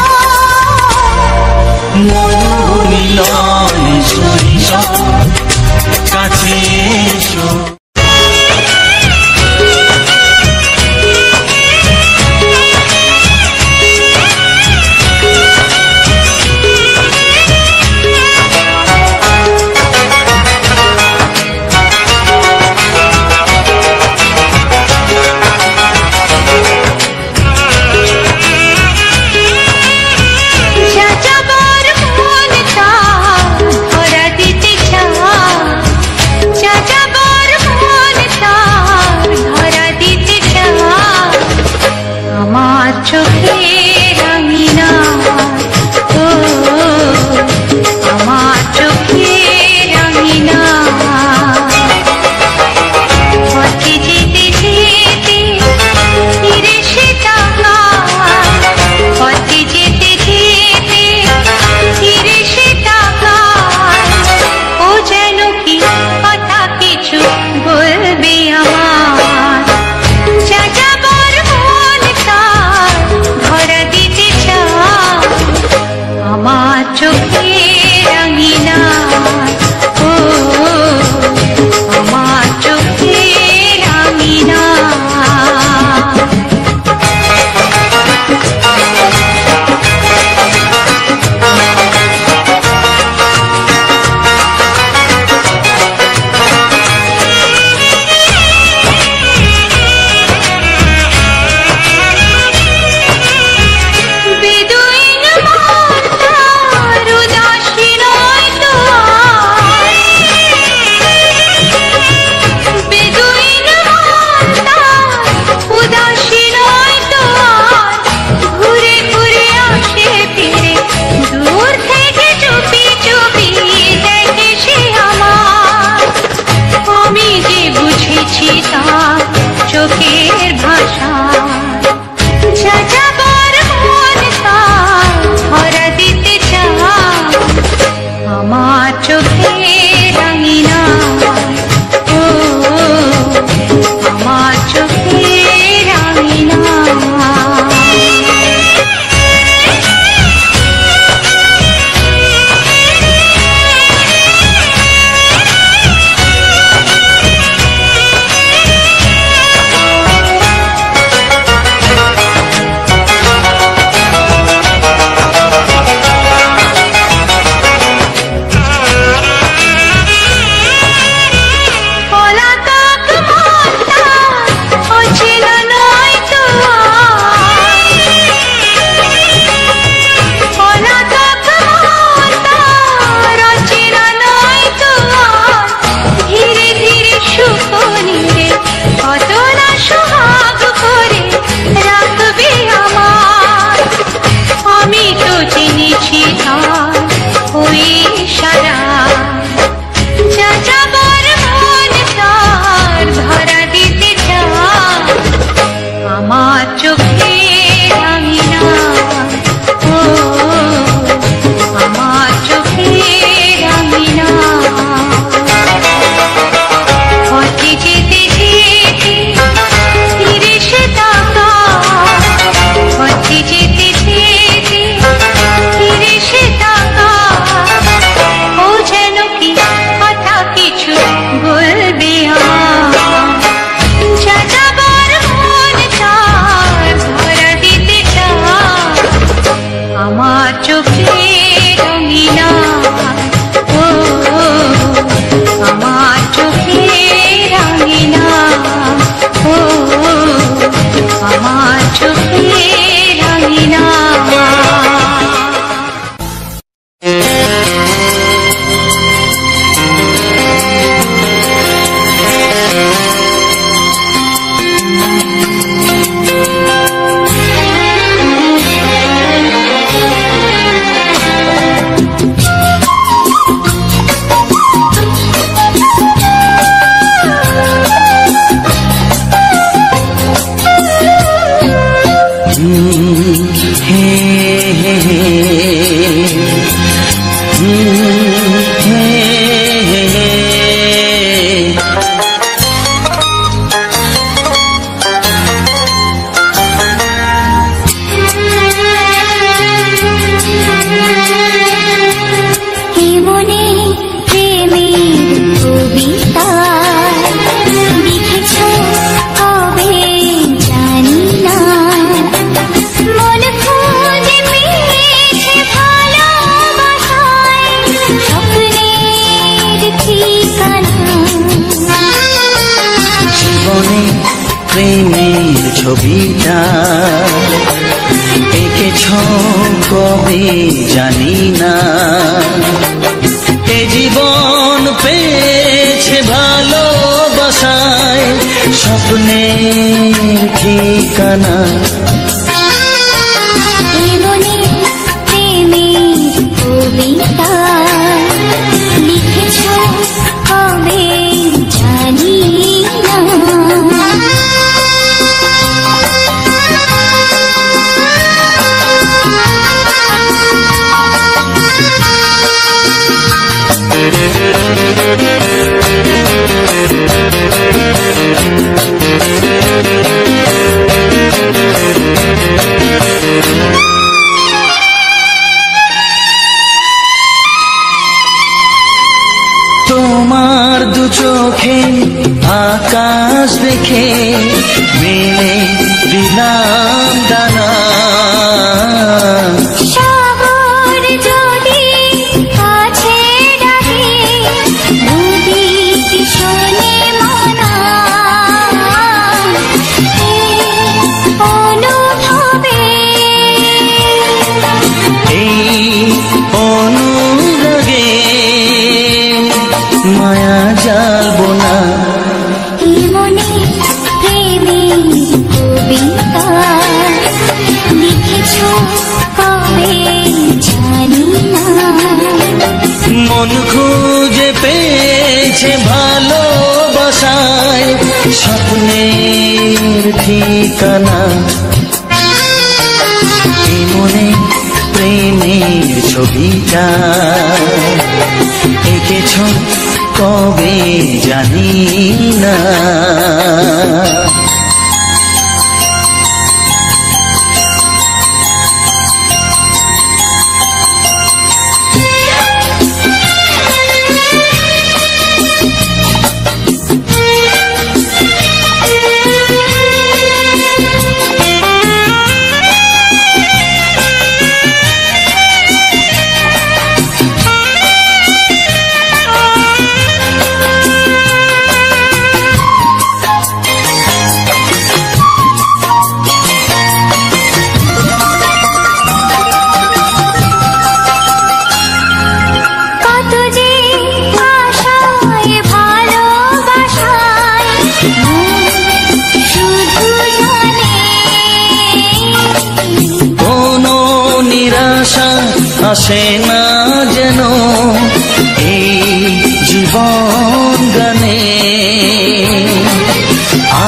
বলবে যাযাবার মন চায় ভরা দিতে চায় আমার চোখে রঙিনা ও আমার চোখে রঙিনা ও আমার চোখে রঙিনা প্রেমের ছবিটা এঁকেছ কবে জানি না এ জীবন পেয়েছে ভালোবাসায় স্বপ্নের ঠিকানা প্রেমের কবিতা লিখেছ কবে জানি না তোমার দু চোখে আকাশ দেখে মেলে দিলাম দানা সাগর যদি কাছে ডাকে নদী শোনে মনা অনুভবে এই অনুরাগে মায়া জ্বালবো না মনে প্রেমের কবিতা লিখেছ কবে জানি না মন খুঁজে পেয়েছে ভালোবাসায় স্বপ্নের ঠিকানা এই মনে প্রেমের ছবিটা এঁকেছ কবে জানি না আসে না যেন এই জীবন গানে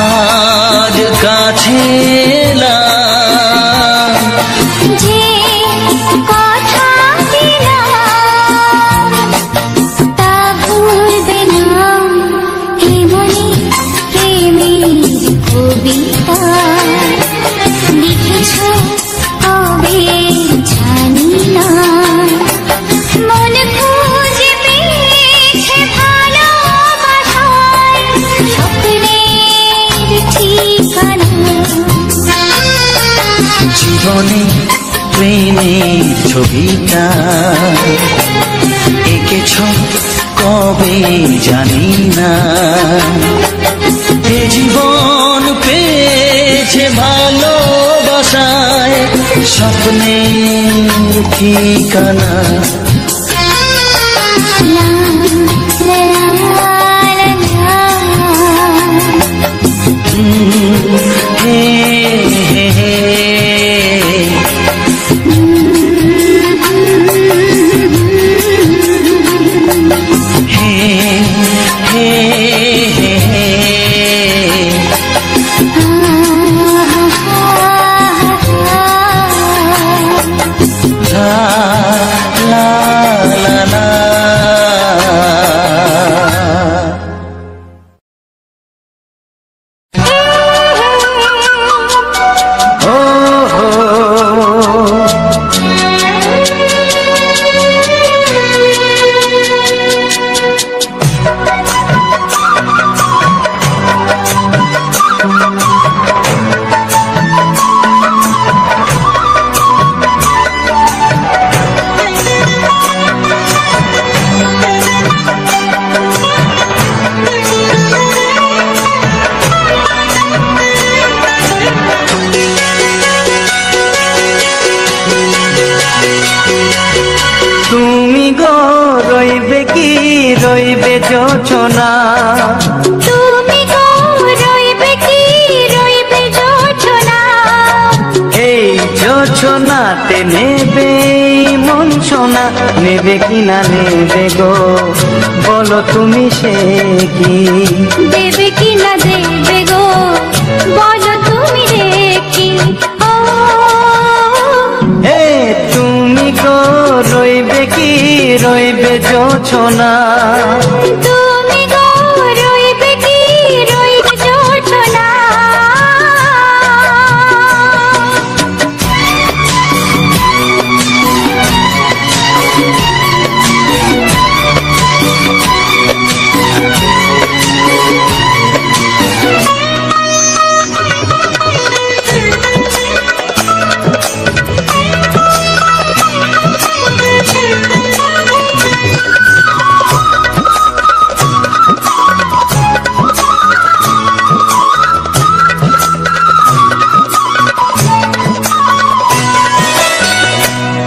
আজ কাছে যে কথা দিলাম তা ভুলবে না এমনি প্রেমের কবিতা লিখেছ কবে জানি না জীবনে প্রেমের ছবিটা এঁকেছ কবে জানি না। এ জীবন পেয়েছে ভালোবাসায় স্বপ্নের ঠিকানা। রইবে যোছনা, তুমি গো রইবে কি রইবে যোছনা, এই যোছনাতে নেবে মন সোনা, নেবে কিনা নেবে গো বলো তুমি সে কি, দেবে কিনা দেবে গো বলো তুমি রে কি। ও এ তুমি গো রইবে কি রইবে যোছনা, তুমি গো রইবে কি রইবে যোছনা।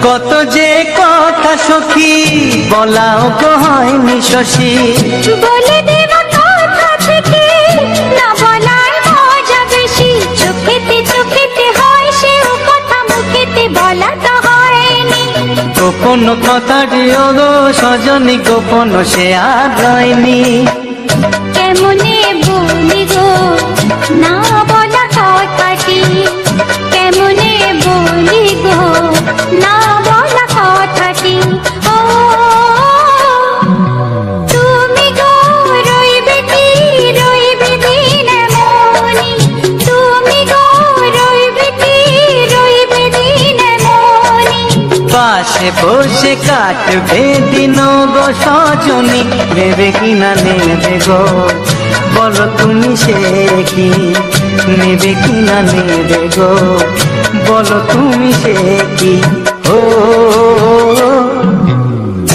কত যে কথা সখী বলাও হয়নি শশী, বলে দেব কথা থেকে না বলার মজা বেশি, চোখেতে চোখেতে হয় সেও কথা মুখেতে বলা তো হয়নি। গোপন কথাটি গো সজনী গোপন সে আর রয়নি, কেমনে বলি গো না বলা কথাটি, কেমনে বলি গো না বলা কথাটি। ও তুমি গো রইবে কি রইবে দিনে মনি, তুমি গো রইবে কি রইবে দিনে মনি, পাশে বসে কাটবে দিন গো সজনী, নেবে কিনা নেবে গো বলো তুমি সে কি, নেবে কিনা নেবে গো বলো তুমি সে কি। ও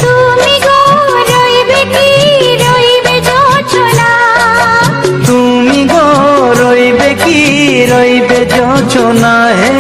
তুমি গো রইবে কি রইবে যোছনা, তুমি গো রইবে কি রইবে যোছনা। হে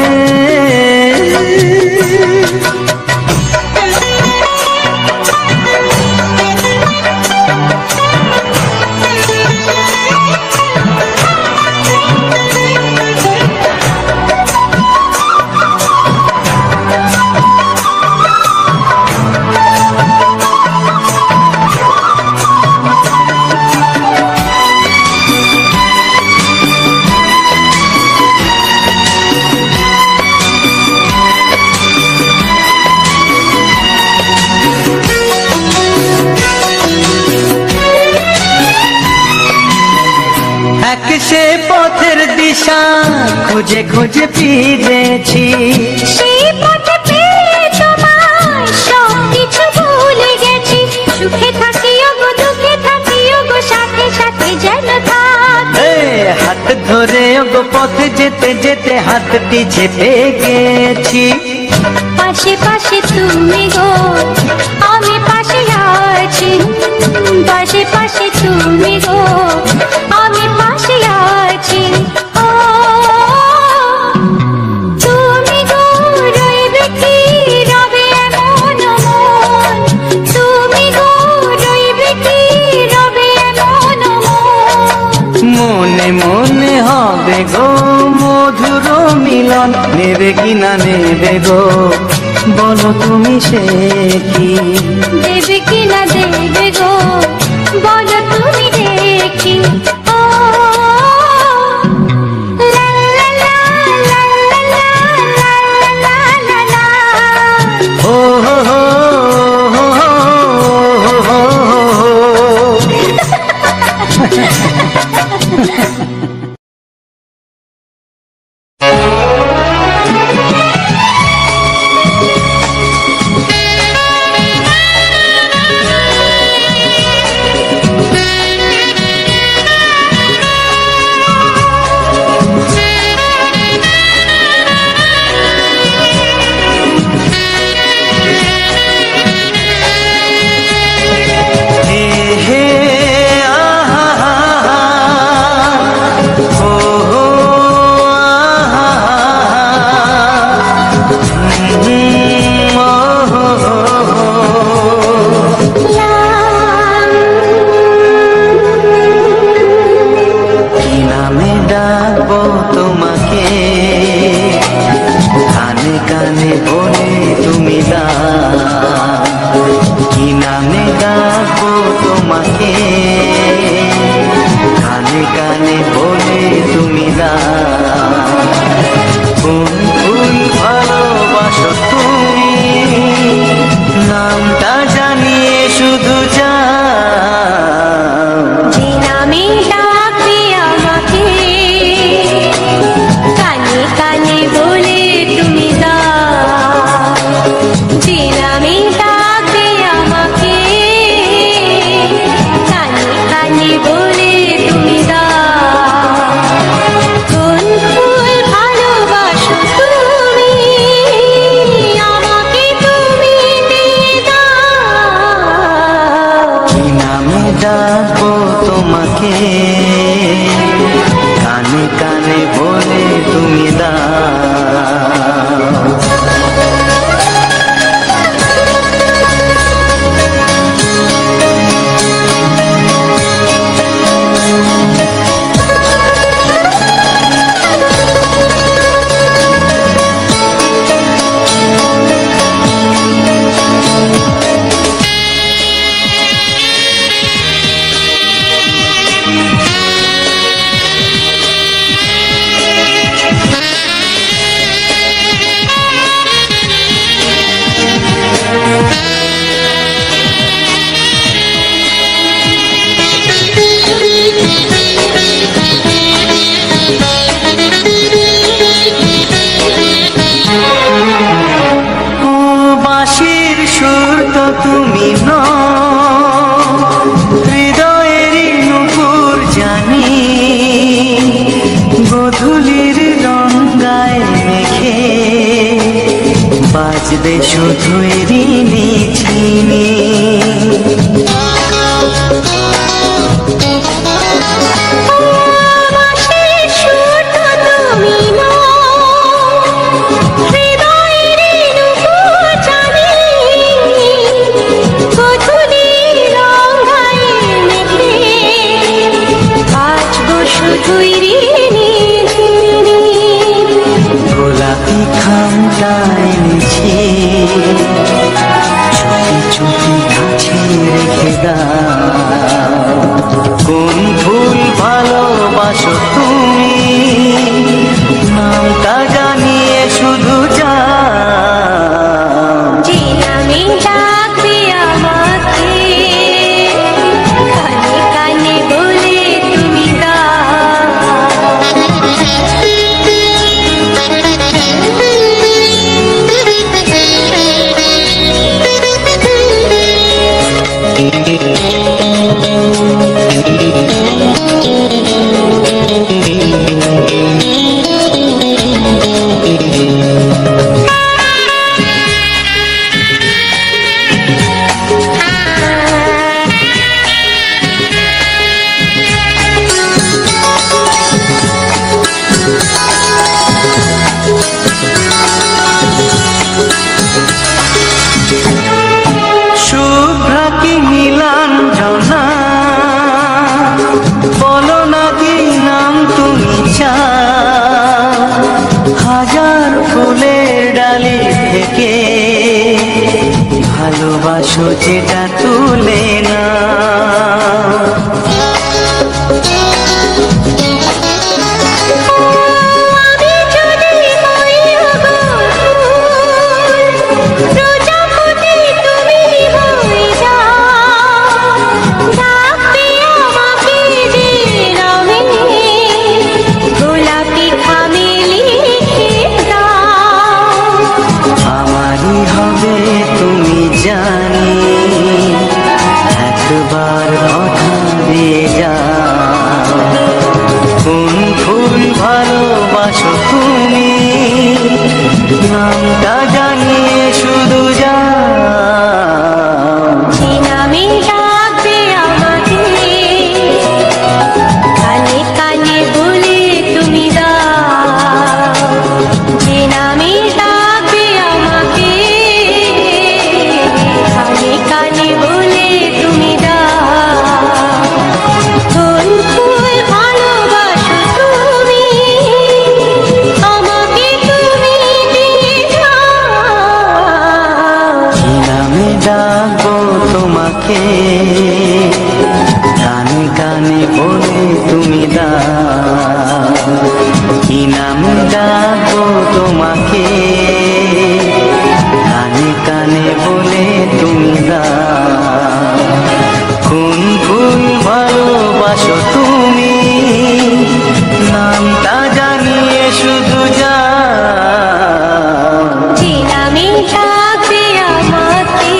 সে পথের দিশা খুঁজে খুঁজে ফিরেছি, সেই পথে পেয়ে তোমায় সব কিছু ভুলে গেছি, সুখে থাকিও গো দুঃখে থাকিও গো সাথে সাথে যেন থাকি। হাত ধরে গো পথে যেতে যেতে হাতটি চেপে গেছি। পাশে পাশে তুমি গো, আমি পাশে আছি। পাশে পাশে তুমি গো, আমি পাশে আছি। ও তুমি গো, রইবে কি রবে এমন মন। তুমি গো, রইবে কি রবে এমন মন। মনে মনে হবে গো মধুর মিলন, নেবে কি না নেবে গো বলো তুমি সে কি। দেবে কি না দেবে গো বলো তুমি দেখি। ও লা লা লা লা লা লা লা লা লা। ও হো হো হো হো হো হো। বাজবে শুধু ঋণী ছিনি। গোলাপি খামটা এনেছি, চুপি চুপি কাছে রেখে দাও। কোন ফুল ভালোবাসো তুমি, নামটা জানিয়ে শুধু যাও। যে নামে ডাকবে আমাকে, কানে কানে বলে তুমি দাও। বলো না কি নাম তুমি চাও, হাজার ফুলের ডালি থেকে ভালোবাসো যেটা তুলে না। জানি একবার কথা দিয়ে যাও, কোন ফুল ভালোবাসো তুমি নামটা জানিয়ে শুধু যাও। যে নামে ডাকবে আমাকে কানে কানে বলে তুমি দাও, যে নামে ডাকবে আমাকে কানে কানে বলে তুমি দাও। কোন ফুল ভালোবাসো তুমি আমাকে তুমি দিয়ে যাও। কি নামে ডাকবো তোমাকে কানে কানে বলে তুমি দাও, কি নামে ডাকবো তোমাকে কানে কানে বলে তুমি দাও। কোন ফুল ভালোবাসো তুমি নামটা জানিয়ে শুধু যাও। যে নামে ডাকবে আমাকে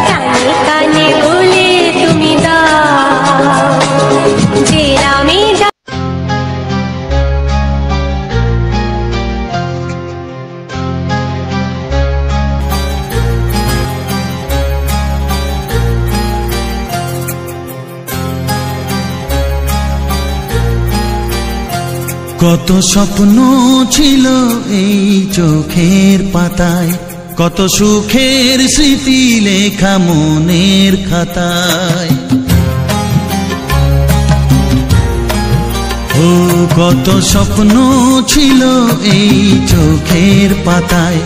কানে কানে বলে তুমি দাও, যে নামে কত স্বপ্ন ছিল এই চোখের পাতায়, কত সুখের স্মৃতি লেখা মনের খাতায়। ও কত স্বপ্ন ছিল এই চোখের পাতায়,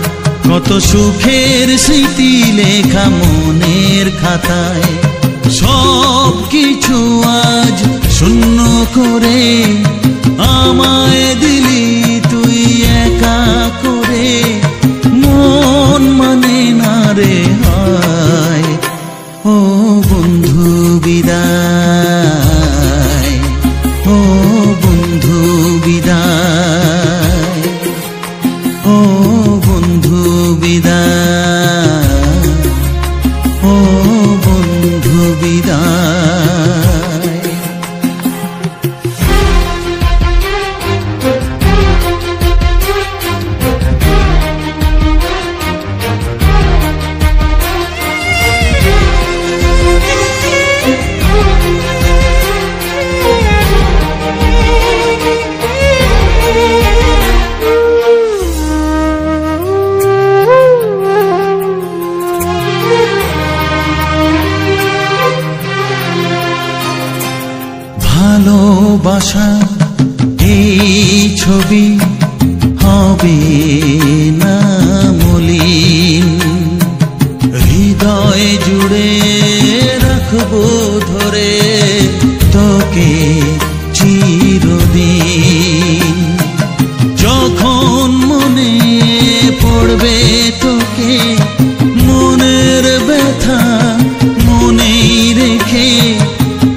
কত সুখের স্মৃতি লেখা মনের খাতায়। সব কিছু আজ শূন্য করে আমায় দিলি তুই একা করে, মন মানে না রে হায়। ও বন্ধু বিদায়, ও বন্ধু বিদায়, ও বন্ধু বিদায়, ও বন্ধু বিদায়। ভালোবাসা এই ছবি হবে না মলিন, হৃদয় জুড়ে রাখবো ধরে তোকে চিরদিন। যখন মনে পড়বে তোকে মনের ব্যথা মনেই রেখে,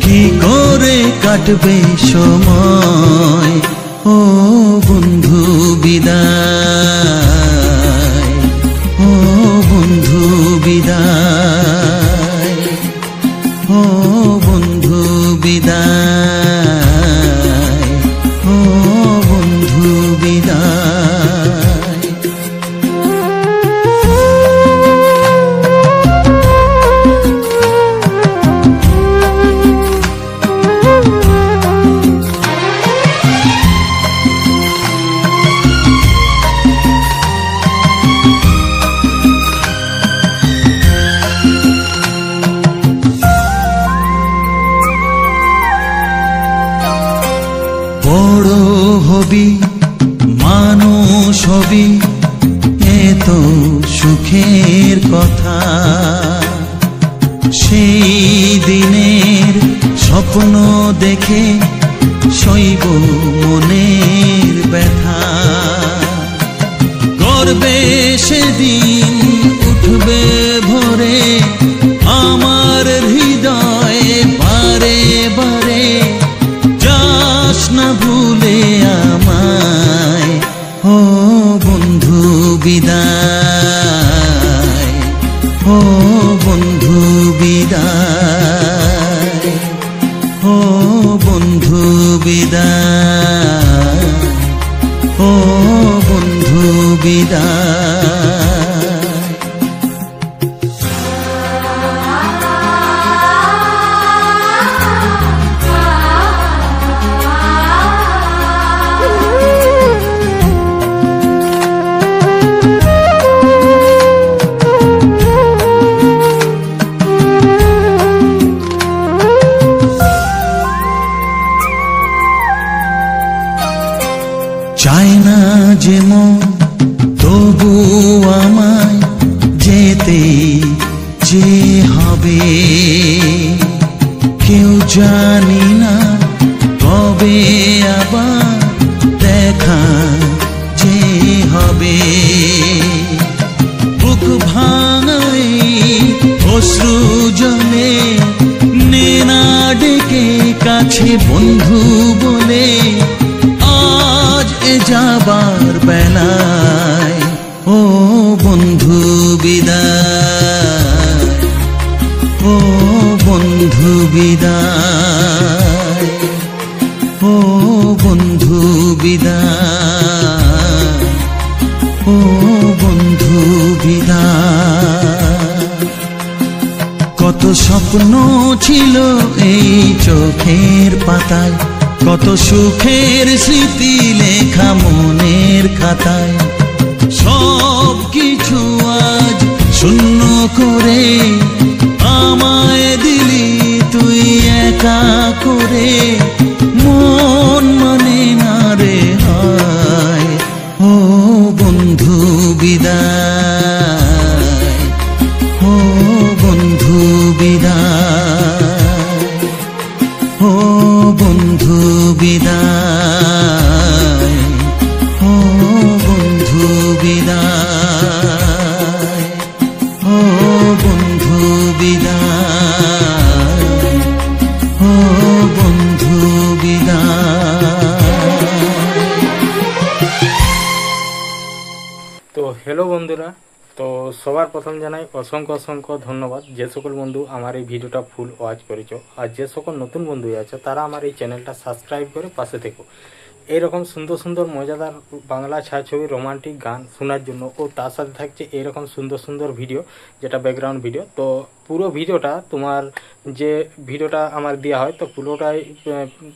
কি করে কাটবে সময়। ও বন্ধু বিদায়, ও বন্ধু বিদায়, ও বন্ধু বিদায়, ও বন্ধু বিদায়। হবি মানুষ হবি এত সুখের কথা, সেই দিনের স্বপ্ন দেখে সইব মনের ব্যথা। গর্বে সেদিন উঠবে ভরে আমার হৃদয়ে বারে বারে, যাস না ভুলে আমায় ও বন্ধু বিদায়, ও বন্ধু বিদায়, ও বন্ধু বিদায়, ও বন্ধু বিদায়। চায় না যে মন তবু আমায় যেতে যে হবে, কেউ জানি না কবে আবার দেখা যে হবে। বুক ভাঙাই অশ্রু জলে নে না ডেকে কাছে বন্ধু বলে, আজ এ যাবার বেলায় ও বন্ধু বিদায়, ও বন্ধু বিদায়, ও বন্ধু বিদায়, ও বন্ধু বিদায়। কত স্বপ্ন ছিল এই চোখের পাতায়, কত সুখের স্মৃতি লেখা মনের খাতায়, সব কিছু আজ শূন্য করে আমায় দিলি তুই একা করে। মন মানে না রে হায় ও বন্ধু বিদায়, ও বন্ধু বিদায়, ও বন্ধু বিদায়, ও বন্ধু বিদায়, ও বন্ধু বিদায়, ও বন্ধু বিদায়। তো হ্যালো বন্ধুরা, তো সবার প্রথম জানাই অসংখ্য অসংখ্য ধন্যবাদ যে সকল বন্ধু আমার এই ভিডিওটা ফুল ওয়াচ করেছো, আর যে সকল নতুন বন্ধু আছে তারা আমার এই চ্যানেলটা সাবস্ক্রাইব করে পাশে থেকো। এইরকম সুন্দর সুন্দর মজাদার বাংলা ছায়াছবি রোমান্টিক গান শোনার জন্য, ও তার সাথে থাকছে এইরকম সুন্দর সুন্দর ভিডিও যেটা ব্যাকগ্রাউন্ড ভিডিও। তো পুরো ভিডিওটা তোমার যে ভিডিওটা আমার দেওয়া হয়, তো পুরোটাই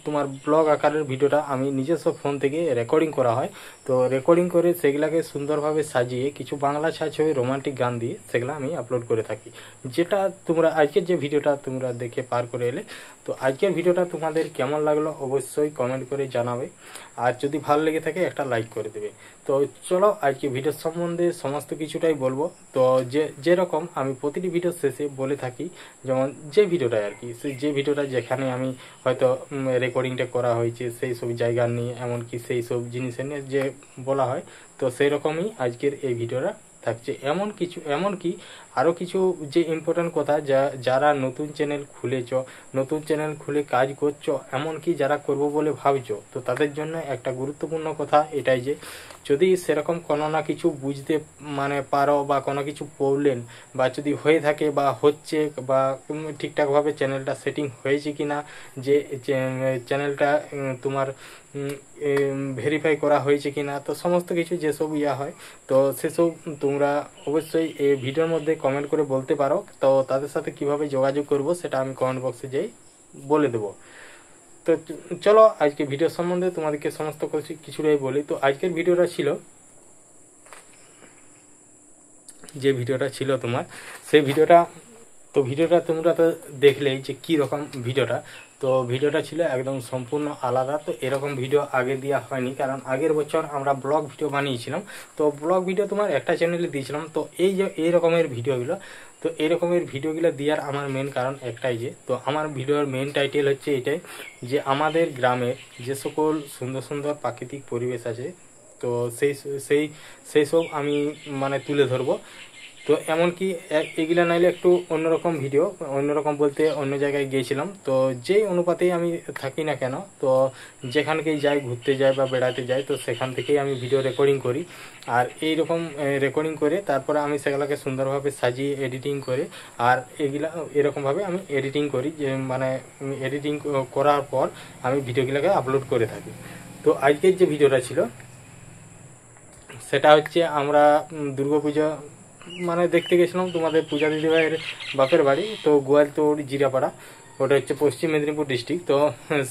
তোমার ব্লগ আকারের ভিডিওটা আমি নিজস্ব ফোন থেকে রেকর্ডিং করা হয়। তো রেকর্ডিং করে সেগুলাকে সুন্দরভাবে সাজিয়ে কিছু বাংলা ছায়াছবি রোমান্টিক গান দিয়ে সেগুলো আমি আপলোড করে থাকি, যেটা তোমরা আজকের যে ভিডিওটা তোমরা দেখে পার করে এলে। তো আজকের ভিডিওটা তোমাদের কেমন লাগলো অবশ্যই কমেন্ট করে জানাবে, আর যদি ভালো লেগে থাকে একটা লাইক করে দেবে। তো চলো আজকে ভিডিও সম্বন্ধে সমস্ত কিছুটাই বলবো। তো যেরকম আমি প্রতিটি ভিডিও শেষে বলে থাকি, যেমন যে ভিডিওটা আর কি, যে ভিডিওটা যেখানে আমি হয়তো রেকর্ডিংটা করা হয়েছে সেই সব জায়গা নিয়ে, এমনকি সেই সব জিনিসের নিয়ে যে বলা হয়, তো সেই রকমই আজকের এই ভিডিওটা থাকছে। এমনকি আরও কিছু যে ইম্পর্টেন্ট কথা যারা নতুন চ্যানেল খুলেছ, নতুন চ্যানেল খুলে কাজ করছো, এমনকি যারা করবো বলে ভাবছো, তো তাদের জন্য একটা গুরুত্বপূর্ণ কথা এটাই যে যদি সেরকম কোনো না কিছু বুঝতে পারো, বা কোনো কিছু প্রবলেম বা যদি হয়ে থাকে বা হচ্ছে, বা ঠিকঠাকভাবে চ্যানেলটা সেটিং হয়েছে কিনা, যে চ্যানেলটা তোমার ভেরিফাই করা হয়েছে কিনা, তো সমস্ত কিছু যেসব হয়, তো সেসব তোমরা অবশ্যই এই ভিডিওর মধ্যে কমেন্ট করে বলতে পারো। তো তাদের সাথে কিভাবে যোগাযোগ করব সেটা আমি কমেন্ট বক্সে যাই বলে দেবো। তো চলো আজকে ভিডিও সম্বন্ধে তোমাদেরকে সমস্ত কিছুটাই বলি। তো আজকের ভিডিওটা ছিল, যে ভিডিওটা ছিল তোমার, সেই ভিডিওটা, তো ভিডিওটা তোমরা তো দেখলেই যে কী রকম ভিডিওটা। তো তো ভিডিওটা ছিল একদম সম্পূর্ণ আলাদা। তো এরকম ভিডিও আগে দেওয়া হয়নি, কারণ আগের বছর আমরা ব্লগ ভিডিও বানিয়েছিলাম। তো ব্লগ ভিডিও তোমার একটা চ্যানেলে দিয়েছিলাম। তো এই যে এই রকমের ভিডিওগুলো, তো এই রকমের ভিডিওগুলো দেওয়ার আমার মেন কারণ একটাই, যে তো আমার ভিডিওর মেন টাইটেল হচ্ছে এটাই, যে আমাদের গ্রামের যে সকল সুন্দর সুন্দর প্রাকৃতিক পরিবেশ আছে, তো সেই সব আমি মানে তুলে ধরবো। তো এমনকি এগুলা নাইলে একটু অন্যরকম ভিডিও, অন্যরকম বলতে অন্য জায়গায় গিয়েছিলাম। তো যেই অনুপাতেই আমি থাকি না কেন, তো যেখানকেই যাই, ঘুরতে যাই বা বেড়াতে যাই, তো সেখান থেকেই আমি ভিডিও রেকর্ডিং করি। আর এই রকম রেকর্ডিং করে তারপরে আমি সেগুলোকে সুন্দরভাবে সাজিয়ে এডিটিং করে, আর এগুলা এরকমভাবে আমি এডিটিং করি, যে মানে এডিটিং করার পর আমি ভিডিওগুলোকে আপলোড করে থাকি। তো আজকের যে ভিডিওটা ছিল সেটা হচ্ছে আমরা দুর্গাপূজা মানে দেখতে গেছিলাম তোমাদের পূজা দিদিভাইয়ের বাপের বাড়ি, তো গোয়ালতোড় জিরাপাড়া, ওটা হচ্ছে পশ্চিম মেদিনীপুর ডিস্ট্রিক্ট। তো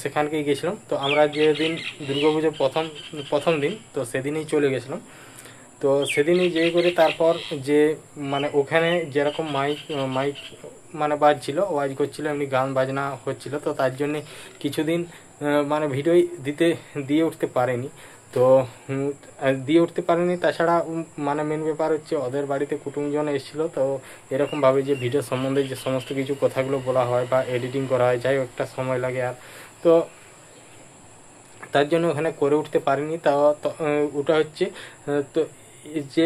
সেখানকেই গেছিলাম। তো আমরা যেদিন দুর্গাপুজোর প্রথম দিন, তো সেদিনই চলে গেছিলাম। তো সেদিনই যেই করে তারপর যে মানে ওখানে যেরকম মাইক মানে বাজছিল, ওয়াজ করছিল, এমনি গান বাজনা হচ্ছিল। তো তার জন্যে কিছুদিন মানে ভিডিও দিয়ে উঠতে পারেনি। তো দিয়ে উঠতে পারেনি। তাছাড়া মানে মেন ব্যাপার হচ্ছে ওদের বাড়িতে কুটুমজন এসেছিলো। তো এরকমভাবে যে ভিডিও সম্বন্ধে যে সমস্ত কিছু কথাগুলো বলা হয় বা এডিটিং করা হয়, যাই একটা সময় লাগে। আর তো তার জন্য ওখানে করে উঠতে পারিনি। তা ওটা হচ্ছে তো যে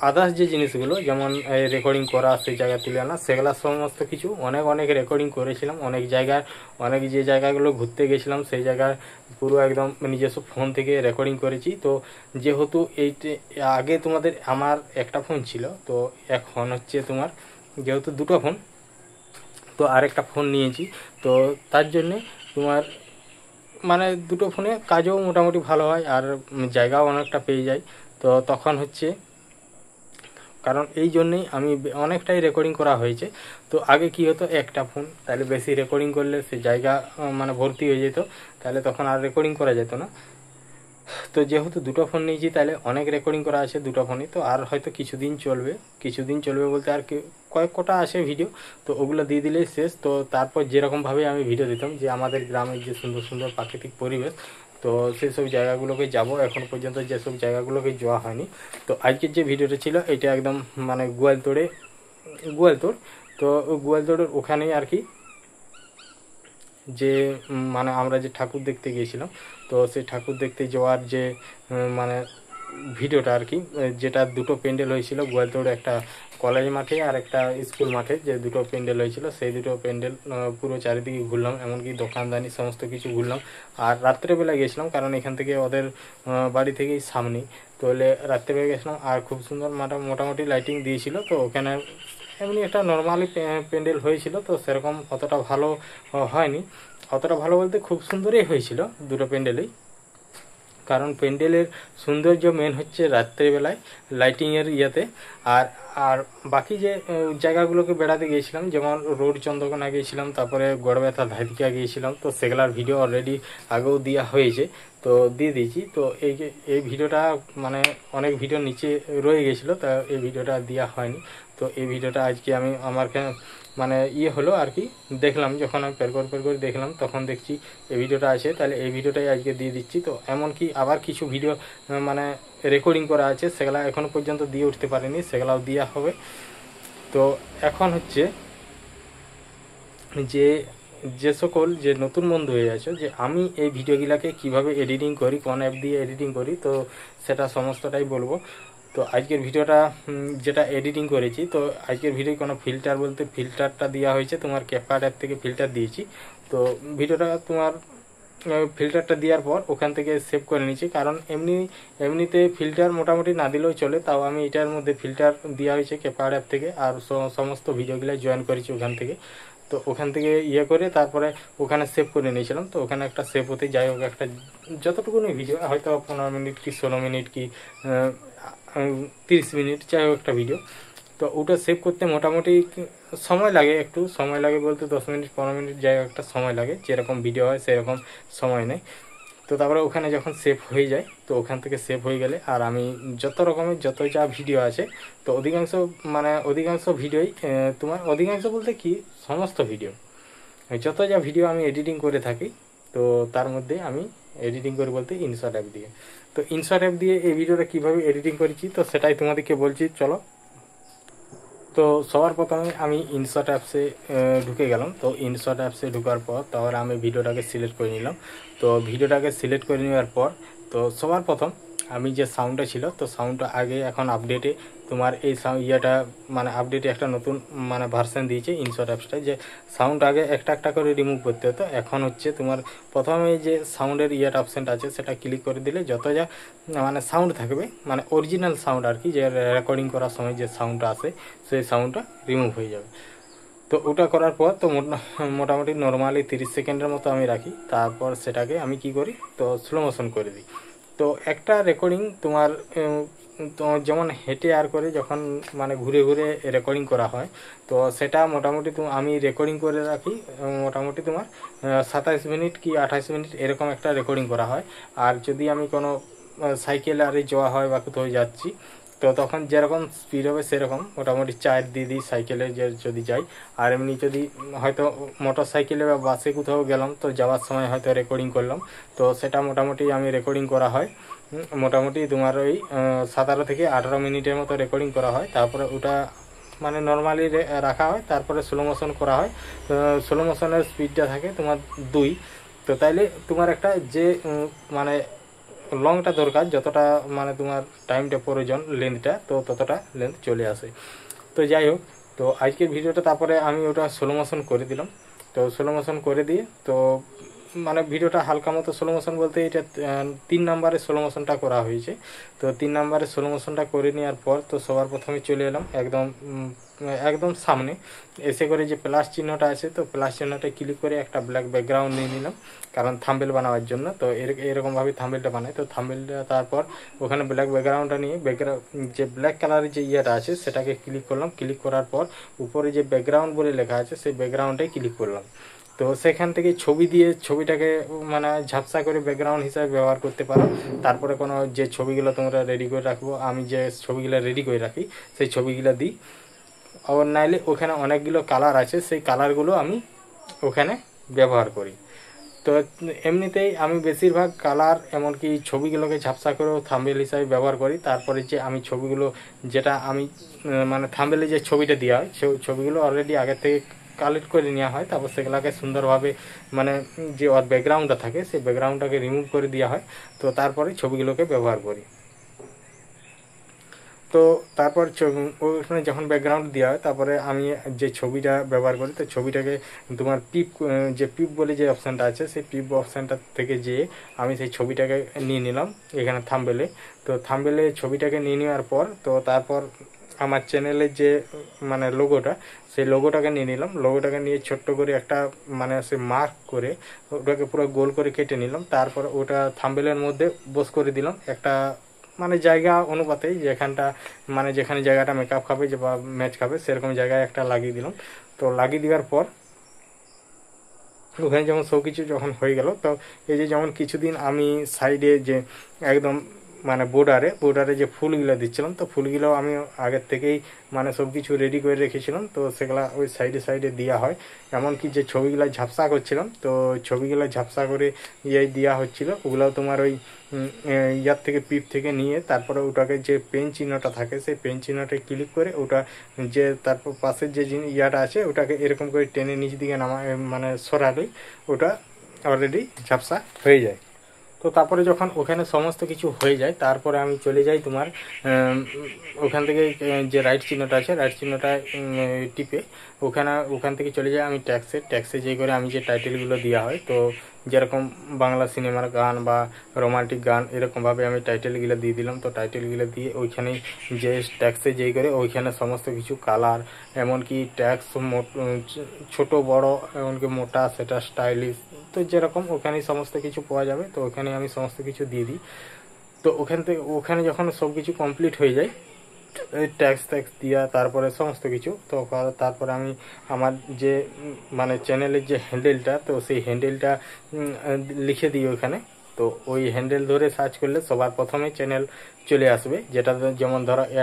আদার্স যে জিনিসগুলো, যেমন রেকর্ডিং করা, সেই জায়গা তুলে আনা, সেগুলো সমস্ত কিছু অনেক রেকর্ডিং করেছিলাম। অনেক জায়গার যে জায়গাগুলো ঘুরতে গেছিলাম সেই জায়গার পুরো একদম নিজস্ব ফোন থেকে রেকর্ডিং করেছি। তো যেহেতু আগে তোমাদের আমার একটা ফোন ছিল, তো এখন হচ্ছে তোমার যেহেতু দুটো ফোন, তো আরেকটা ফোন নিয়েছি। তো তার জন্যে তোমার মানে দুটো ফোনে কাজও মোটামুটি ভালো হয়, আর জায়গাও অনেকটা পেয়ে যায়। তো তখন হচ্ছে কারণ এই জন্যেই আমি অনেকটাই রেকর্ডিং করা হয়েছে। তো আগে কি হতো, একটা ফোন, তাহলে বেশি রেকর্ডিং করলে সে জায়গা মানে ভর্তি হয়ে যেত, তাহলে তখন আর রেকর্ডিং করা যেত না। তো যেহেতু দুটো ফোন নিয়েছি, তাহলে অনেক রেকর্ডিং করা আছে দুটো ফোনে। তো আর হয়তো কিছুদিন চলবে বলতে আর কয়েক কটা আছে ভিডিও, তো ওগুলো দিয়ে দিলেই শেষ। তো তারপর যেরকমভাবে আমি ভিডিও দিতাম, যে আমাদের গ্রামের যে সুন্দর সুন্দর প্রাকৃতিক পরিবেশ, তো সেই সব জায়গাগুলোকে যাব। এখন পর্যন্ত যেসব জায়গাগুলোকে যাওয়া হয়নি। তো আজকের যে ভিডিওটা ছিল এটা একদম মানে গোয়ালতোড়, তো গোয়ালতোড়ের ওখানেই আর কি, যে মানে আমরা যে ঠাকুর দেখতে গিয়েছিলাম, তো সেই ঠাকুর দেখতে যাওয়ার যে মানে ভিডিওটা আর কি, যেটা দুটো প্যান্ডেল হয়েছিল গোয়ালতোড়ে, একটা কলেজ মাঠে আর একটা স্কুল মাঠে, যে দুটো প্যান্ডেল হয়েছিল, সেই দুটো প্যান্ডেল পুরো চারিদিকে ঘুরলাম, এমনকি দোকানদানি সমস্ত কিছু ঘুরলাম। আর রাত্রেবেলা গেছিলাম, কারণ এখান থেকে ওদের বাড়ি থেকেই সামনে, তো রাত্রেবেলা গেছিলাম। আর খুব সুন্দর মোটামুটি লাইটিং দিয়েছিল। তো ওখানে এমনি একটা নর্মালি প্যান্ডেল হয়েছিল। তো সেরকম অতটা ভালো হয়নি, অতটা ভালো বলতে খুব সুন্দরই হয়েছিল দুটো প্যান্ডেলেই। কারণ প্যান্ডেলের সৌন্দর্য মেন হচ্ছে রাত্রেবেলায় লাইটিংয়ের ইয়েতে। আর বাকি যে জায়গাগুলোকে বেড়াতে গিয়েছিলাম, যেমন রোড চন্দ্রকোনা গিয়েছিলাম, তারপরে গড়বেতা ধাদিকা গিয়েছিলাম, তো সেগুলার ভিডিও অলরেডি আগেও দেওয়া হয়েছে, তো দিয়ে দিয়েছি। তো এই ভিডিওটা মানে অনেক ভিডিও নিচে রয়ে গেছিলো, তা এই ভিডিওটা দেওয়া হয়নি। তো এই ভিডিওটা আজকে আমি আমার মানে হলো আর কি, দেখলাম যখন আমি পের করে দেখলাম, তখন দেখছি এই ভিডিওটা আছে, তাহলে এই ভিডিওটাই আজকে দিয়ে দিচ্ছি। তো এমনকি আবার কিছু ভিডিও মানে রেকর্ডিং করা আছে, সেগুলা এখনও পর্যন্ত দিয়ে উঠতে পারিনি, সেগুলাও দেওয়া হবে। তো এখন হচ্ছে যে সকল যে নতুন বন্ধু হয়ে আছে, যে আমি এই ভিডিওগুলোকে কিভাবে এডিটিং করি, কোন অ্যাপ দিয়ে এডিটিং করি, তো সেটা সমস্তটাই বলবো। তো আজকের ভিডিওটা যেটা এডিটিং করেছি, তো আজকের ভিডিও কোনো ফিল্টার বলতে ফিল্টারটা দেওয়া হয়েছে তোমার ক্যাপকাট অ্যাপ থেকে, ফিল্টার দিয়েছি। তো ভিডিওটা তোমার ফিল্টারটা দেওয়ার পর ওখান থেকে সেভ করে নিয়েছি, কারণ এমনিতে ফিল্টার মোটামুটি না দিলেও চলে, তাও আমি এটার মধ্যে ফিল্টার দেওয়া হয়েছে ক্যাপকাট অ্যাপ থেকে, আর সমস্ত ভিডিওগুলো জয়েন করেছি ওখান থেকে। তো ওখান থেকে করে তারপরে ওখানে সেভ করে নিয়েছিলাম। তো ওখানে একটা সেভ হতে যাই হোক, একটা যতটুকুনি ভিডিও, হয়তো 15 মিনিট কি 16 মিনিট কি 30 মিনিট, যাই হোক একটা ভিডিও, তো ওটা সেভ করতে মোটামুটি সময় লাগে, একটু সময় লাগে বলতে 10 মিনিট 15 মিনিট, যাই হোক একটা সময় লাগে, যেরকম ভিডিও হয় সেরকম সময় নেই। তো তারপরে ওখানে যখন সেভ হয়ে যায়, তো ওখান থেকে সেভ হয়ে গেলে আর আমি যত রকমের যত যা ভিডিও আছে, তো অধিকাংশ ভিডিওই তোমার, অধিকাংশ বলতে কি সমস্ত ভিডিও যত যা ভিডিও আমি এডিটিং করে থাকি, তো তার মধ্যে আমি এডিটিং করি বলতে ইনশট অ্যাপ দিয়ে। তো ইনশট অ্যাপ দিয়ে এই ভিডিওটা কীভাবে এডিটিং করেছি তো সেটাই তোমাদেরকে বলছি, চলো। তো সবার প্রথমে আমি ইনশট অ্যাপসে ঢুকে গেলাম। তো ইনশট অ্যাপসে ঢোকার পর তাহলে আমি ভিডিওটাকে সিলেক্ট করে নিলাম। তো ভিডিওটাকে সিলেক্ট করে নেওয়ার পর তো সবার প্রথম আমি যে সাউন্ডটা ছিল, তো সাউন্ডটা আগে এখন আপডেটে তোমার এই ইয়েটা মানে আপডেটে একটা নতুন মানে ভার্সন দিয়েছে ইনশট অ্যাপসটা, যে সাউন্ড আগে একটা একটা করে রিমুভ করতে হতো, এখন হচ্ছে তোমার প্রথমে যে সাউন্ডের ইয়েটা অপশানটা আছে সেটা ক্লিক করে দিলে যত যা মানে সাউন্ড থাকবে, মানে অরিজিনাল সাউন্ড আর কি, যে রেকর্ডিং করার সময় যে সাউন্ডটা আসে সেই সাউন্ডটা রিমুভ হয়ে যাবে। তো ওটা করার পর তো মোটামুটি নর্মালি 30 সেকেন্ডের মতো আমি রাখি। তারপর সেটাকে আমি কি করি, তো স্লো মোশন করে দিই। তো একটা রেকর্ডিং তোমার যেমন হেঁটে আর করে যখন মানে ঘুরে ঘুরে রেকর্ডিং করা হয়, তো সেটা মোটামুটি আমি রেকর্ডিং করে রাখি মোটামুটি তোমার 27 মিনিট কি 28 মিনিট এরকম একটা রেকর্ডিং করা হয়। আর যদি আমি কোনো সাইকেলে আরে যাওয়া হয় বা কোথাও যাচ্ছি, তো তখন যেরকম স্পিড হবে সেরকম মোটামুটি 4 দিয়ে দিই সাইকেলে যদি যাই। আর এমনি যদি হয়তো মোটর সাইকেলে বা বাসে কোথাও গেলাম, তো যাওয়ার সময় হয়তো রেকর্ডিং করলাম, তো সেটা মোটামুটি আমি রেকর্ডিং করা হয় মোটামুটি তোমার ওই 17 থেকে 18 মিনিটের মতো রেকর্ডিং করা হয়। তারপরে ওটা মানে নর্মালি রাখা হয়, তারপরে স্লো মোশন করা হয়। স্লো মোশনের স্পিডটা থাকে তোমার 2। তো তাইলে তোমার একটা যে মানে লংটা দরকার, যতটা মানে তোমার টাইমটা প্রয়োজন লেন্থটা, তো ততটা লেন্থ চলে আসে। তো যাই হোক, তো আজকের ভিডিওটা তারপরে আমি ওটা স্লো মোশন করে দিলাম। তো স্লো মোশন করে দিয়ে তো মানে ভিডিওটা হালকা মতো স্লো মোশন বলতে এটা 3 নম্বরে স্লো মোশনটা করা হয়েছে। তো 3 নম্বরে স্লো মোশনটা করে নেওয়ার পর তো সবার প্রথমে চলে এলাম একদম সামনে এসে করে যে প্লাস চিহ্নটা আছে, তো প্লাস চিহ্নটা ক্লিক করে একটা ব্ল্যাক ব্যাকগ্রাউন্ড নিয়ে নিলাম, কারণ থাম্বনেল বানাবার জন্য। তো এরকমভাবে থাম্বনেলটা বানাই। তো থাম্বনেলটা তারপর ওখানে ব্ল্যাক ব্যাকগ্রাউন্ডটা নিয়ে যে ব্ল্যাক কালারের যে ইয়েটা আছে সেটাকে ক্লিক করলাম। ক্লিক করার পর উপরে যে ব্যাকগ্রাউন্ড বলে লেখা আছে সেই ব্যাকগ্রাউন্ডে ক্লিক করলাম। তো সেখান থেকে ছবি দিয়ে ছবিটাকে মানে ঝাপসা করে ব্যাকগ্রাউন্ড হিসাবে ব্যবহার করতে পারো। তারপরে কোনো যে ছবিগুলো তোমরা রেডি করে রাখবো, আমি যে ছবিগুলো রেডি করে রাখি সেই ছবিগুলো দিই। আবার নাইলে ওখানে অনেকগুলো কালার আছে, সেই কালারগুলো আমি ওখানে ব্যবহার করি। তো এমনিতেই আমি বেশিরভাগ কালার এমনকি ছবিগুলোকে ঝাপসা করেও থাম্বনেল হিসাবে ব্যবহার করি। তারপরে যে আমি ছবিগুলো যেটা আমি মানে থাম্বনেলে যে ছবিটা দেওয়া হয় সেই ছবিগুলো অলরেডি আগের থেকে কালেক্ট করে নেওয়া হয়। তারপর সেগুলোকে সুন্দরভাবে মানে যে ওর ব্যাকগ্রাউন্ডটা থাকে সেই ব্যাকগ্রাউন্ডটাকে রিমুভ করে দেওয়া হয়। তো তারপরে ছবিগুলোকে ব্যবহার করি। তো তারপর ওখানে যখন ব্যাকগ্রাউন্ড দেওয়া হয় তারপরে আমি যে ছবিটা ব্যবহার করি, তো ছবিটাকে তোমার পিপ বলে যে অপশানটা আছে সেই পিপ অপশানটা থেকে যেয়ে আমি সেই ছবিটাকে নিয়ে নিলাম এখানে থাম্বনেলে। তো থাম্বনেলে ছবিটাকে নিয়ে নেওয়ার পর তো তারপর আমার চ্যানেলের যে মানে লোগোটা সেই লোগোটাকে নিয়ে নিলাম। লোগোটাকে নিয়ে ছোট্ট করে একটা মানে সে মার্ক করে ওটাকে পুরো গোল করে কেটে নিলাম। তারপর ওটা থাম্বনেলের মধ্যে বস করে দিলাম একটা মানে জায়গা অনুপাতে, যেখানে জায়গাটা মেকআপ খাবে যে বা ম্যাচ খাবে সেরকম জায়গায় একটা লাগিয়ে দিলাম। তো লাগিয়ে দেওয়ার পর ওখানে যেমন সব কিছু যখন হয়ে গেল, তো এই যে যেমন কিছুদিন আমি সাইডে যে একদম মানে বোর্ডারে যে ফুলগুলো দিচ্ছিলাম, তো ফুলগুলো আমি আগের থেকেই মানে সব কিছু রেডি করে রেখেছিলাম। তো সেগুলো ওই সাইডে দেওয়া হয়। এমনকি যে ছবিগুলো ঝাপসা করছিলাম, তো ছবিগুলো ঝাপসা করে দেওয়া হচ্ছিলো, ওগুলো তোমার ওই ইয়ার থেকে পিপ থেকে নিয়ে তারপরে ওটাকে যে পেন চিহ্নটা থাকে সেই পেন চিহ্নটা ক্লিক করে ওটা যে তারপর পাশের যে ইয়াটা আছে ওটাকে এরকম করে টেনে নিচ দিকে মানে সরালেই ওটা অলরেডি ঝাপসা হয়ে যায়। তো তারপরে যখন ওখানে সমস্ত কিছু হয়ে যায় তারপরে আমি চলে যাই তোমার ওখান থেকে যে রাইট চিহ্নটা আছে রাইট চিহ্নটা টিপে ওখান থেকে চলে যাই আমি ট্যাক্সে যেই করে আমি যে টাইটেলগুলো দেওয়া হয়, তো যেরকম বাংলা সিনেমার গান বা রোমান্টিক গান এরকমভাবে আমি টাইটেলগুলো দিয়ে দিলাম। তো টাইটেলগুলো দিয়ে ওইখানেই যে ট্যাক্সে যেই করে ওইখানে সমস্ত কিছু কালার এমনকি ট্যাক্স ছোট বড় এমনকি মোটা সেটা স্টাইলিশ, তো যেরকম ওখানেই সমস্ত কিছু পাওয়া যাবে। তো ওখানে আমি সমস্ত কিছু দিয়ে দিই। তো ওখানে যখন সব কিছু কমপ্লিট হয়ে যায় ট্যাক্স দিয়া তারপরে সমস্ত কিছু, তো তারপরে আমি আমার যে মানে চ্যানেলের যে হ্যান্ডেলটা, তো সেই হ্যান্ডেলটা লিখে দিই ওখানে। তো ওই হ্যান্ডেল ধরে সার্চ করলে সবার প্রথমে চ্যানেল চলে আসবে, যেটা যেমন ধরো @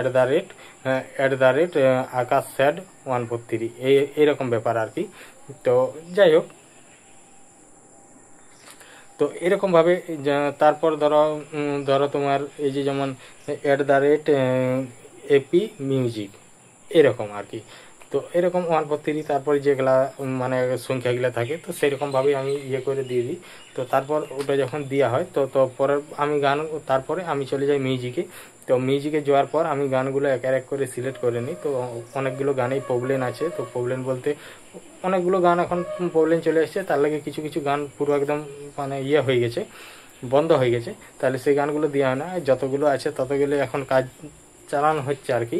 আকাশ স্যাড 143 এইরকম ব্যাপার আর কি। তো যাই হোক, তো এরকমভাবে তারপর ধরো তোমার এই যে যেমন @AP মিউজিক এরকম আর কি। তো এরকম 1 4 3 তারপরে যেগুলা মানে সংখ্যাগুলা থাকে তো সেরকমভাবেই আমি ইয়ে করে দিয়ে দিই। তো তারপর ওটা যখন দেওয়া হয় তো পরে আমি গান তারপরে আমি চলে যাই মিউজিকে। তো মিউজিকে যাওয়ার পর আমি গানগুলো এক এক করে সিলেক্ট করে নিই। তো অনেকগুলো গানেই প্রবলেম আছে। তো প্রবলেম বলতে অনেকগুলো গান এখন প্রবলেম চলে এসেছে, তার লাগে কিছু কিছু গান পুরো একদম মানে ইয়ে হয়ে গেছে, বন্ধ হয়ে গেছে। তাহলে সেই গানগুলো দেওয়া হয় না, যতগুলো আছে ততগুলো এখন কাজ চালানো হচ্ছে আর কি।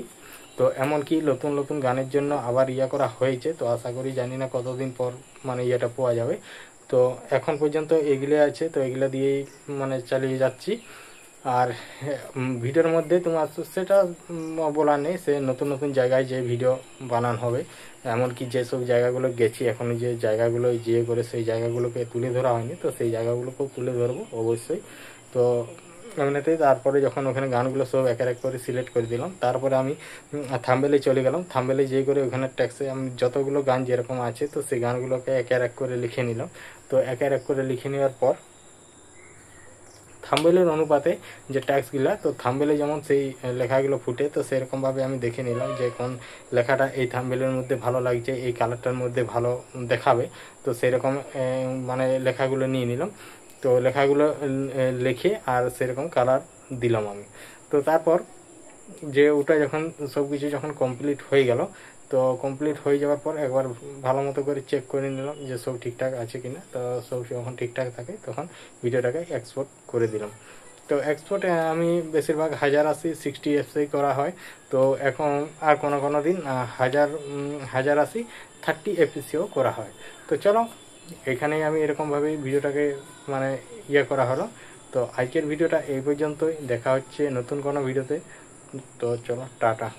তো এমনকি নতুন নতুন গানের জন্য আবার ইয়া করা হয়েছে। তো আশা করি জানি না কতদিন পর মানে ইয়েটা পাওয়া যাবে। তো এখন পর্যন্ত এগুলো আছে, তো এগুলো দিয়েই মানে চালিয়ে যাচ্ছি। আর ভিডিওর মধ্যে তোমার সেটা বলার নেই, সে নতুন নতুন জায়গায় যে ভিডিও বানানো হবে, এমনকি যেসব জায়গাগুলো গেছি এখন যে জায়গাগুলো যেয়ে করে সেই জায়গাগুলোকে তুলে ধরা হয়নি, তো সেই জায়গাগুলোকেও তুলে ধরবো অবশ্যই। তো এমনিতেই তারপরে যখন ওখানে গানগুলো সব এক এক করে সিলেক্ট করে দিলাম, তারপরে আমি থাম্বনেলে চলে গেলাম। থাম্বনেলে যেয়ে করে ওখানে ট্যাক্সে আমি যতগুলো গান যেরকম আছে তো সেই গানগুলোকে এক এক করে লিখে নিলাম। তো এক এক করে লিখে নেওয়ার পর থাম্বনেলের অনুপাতে যে ট্যাক্সগুলা, তো থাম্বনেলে যেমন সেই লেখাগুলো ফুটে, তো সেরকমভাবে আমি দেখে নিলাম যে কোন লেখাটা এই থাম্বনেলের মধ্যে ভালো লাগছে, এই কালারটার মধ্যে ভালো দেখাবে। তো সেরকম মানে লেখাগুলো নিয়ে নিলাম। তো লেখাগুলো লিখে আর সেরকম কালার দিলাম আমি। তো তারপর যে ওটা যখন সব কিছু যখন কমপ্লিট হয়ে গেল, তো কমপ্লিট হয়ে যাওয়ার পর একবার ভালো মতো করে চেক করে নিলাম যে সব ঠিকঠাক আছে কিনা। তো সব যখন ঠিকঠাক থাকে তখন ভিডিওটাকে এক্সপোর্ট করে দিলাম। তো এক্সপোর্ট আমি বেশিরভাগ 1080 60 fps করা হয়। তো এখন আর কোনো দিন 1080 30 fpsও করা হয়। তো চলো এখানেই আমি এরকমভাবেই ভিডিওটাকে মানে ইয়ে করা হলো। তো আজকের ভিডিওটা এই পর্যন্তই, দেখা হচ্ছে নতুন কোনো ভিডিওতে। তো চলো টাটা।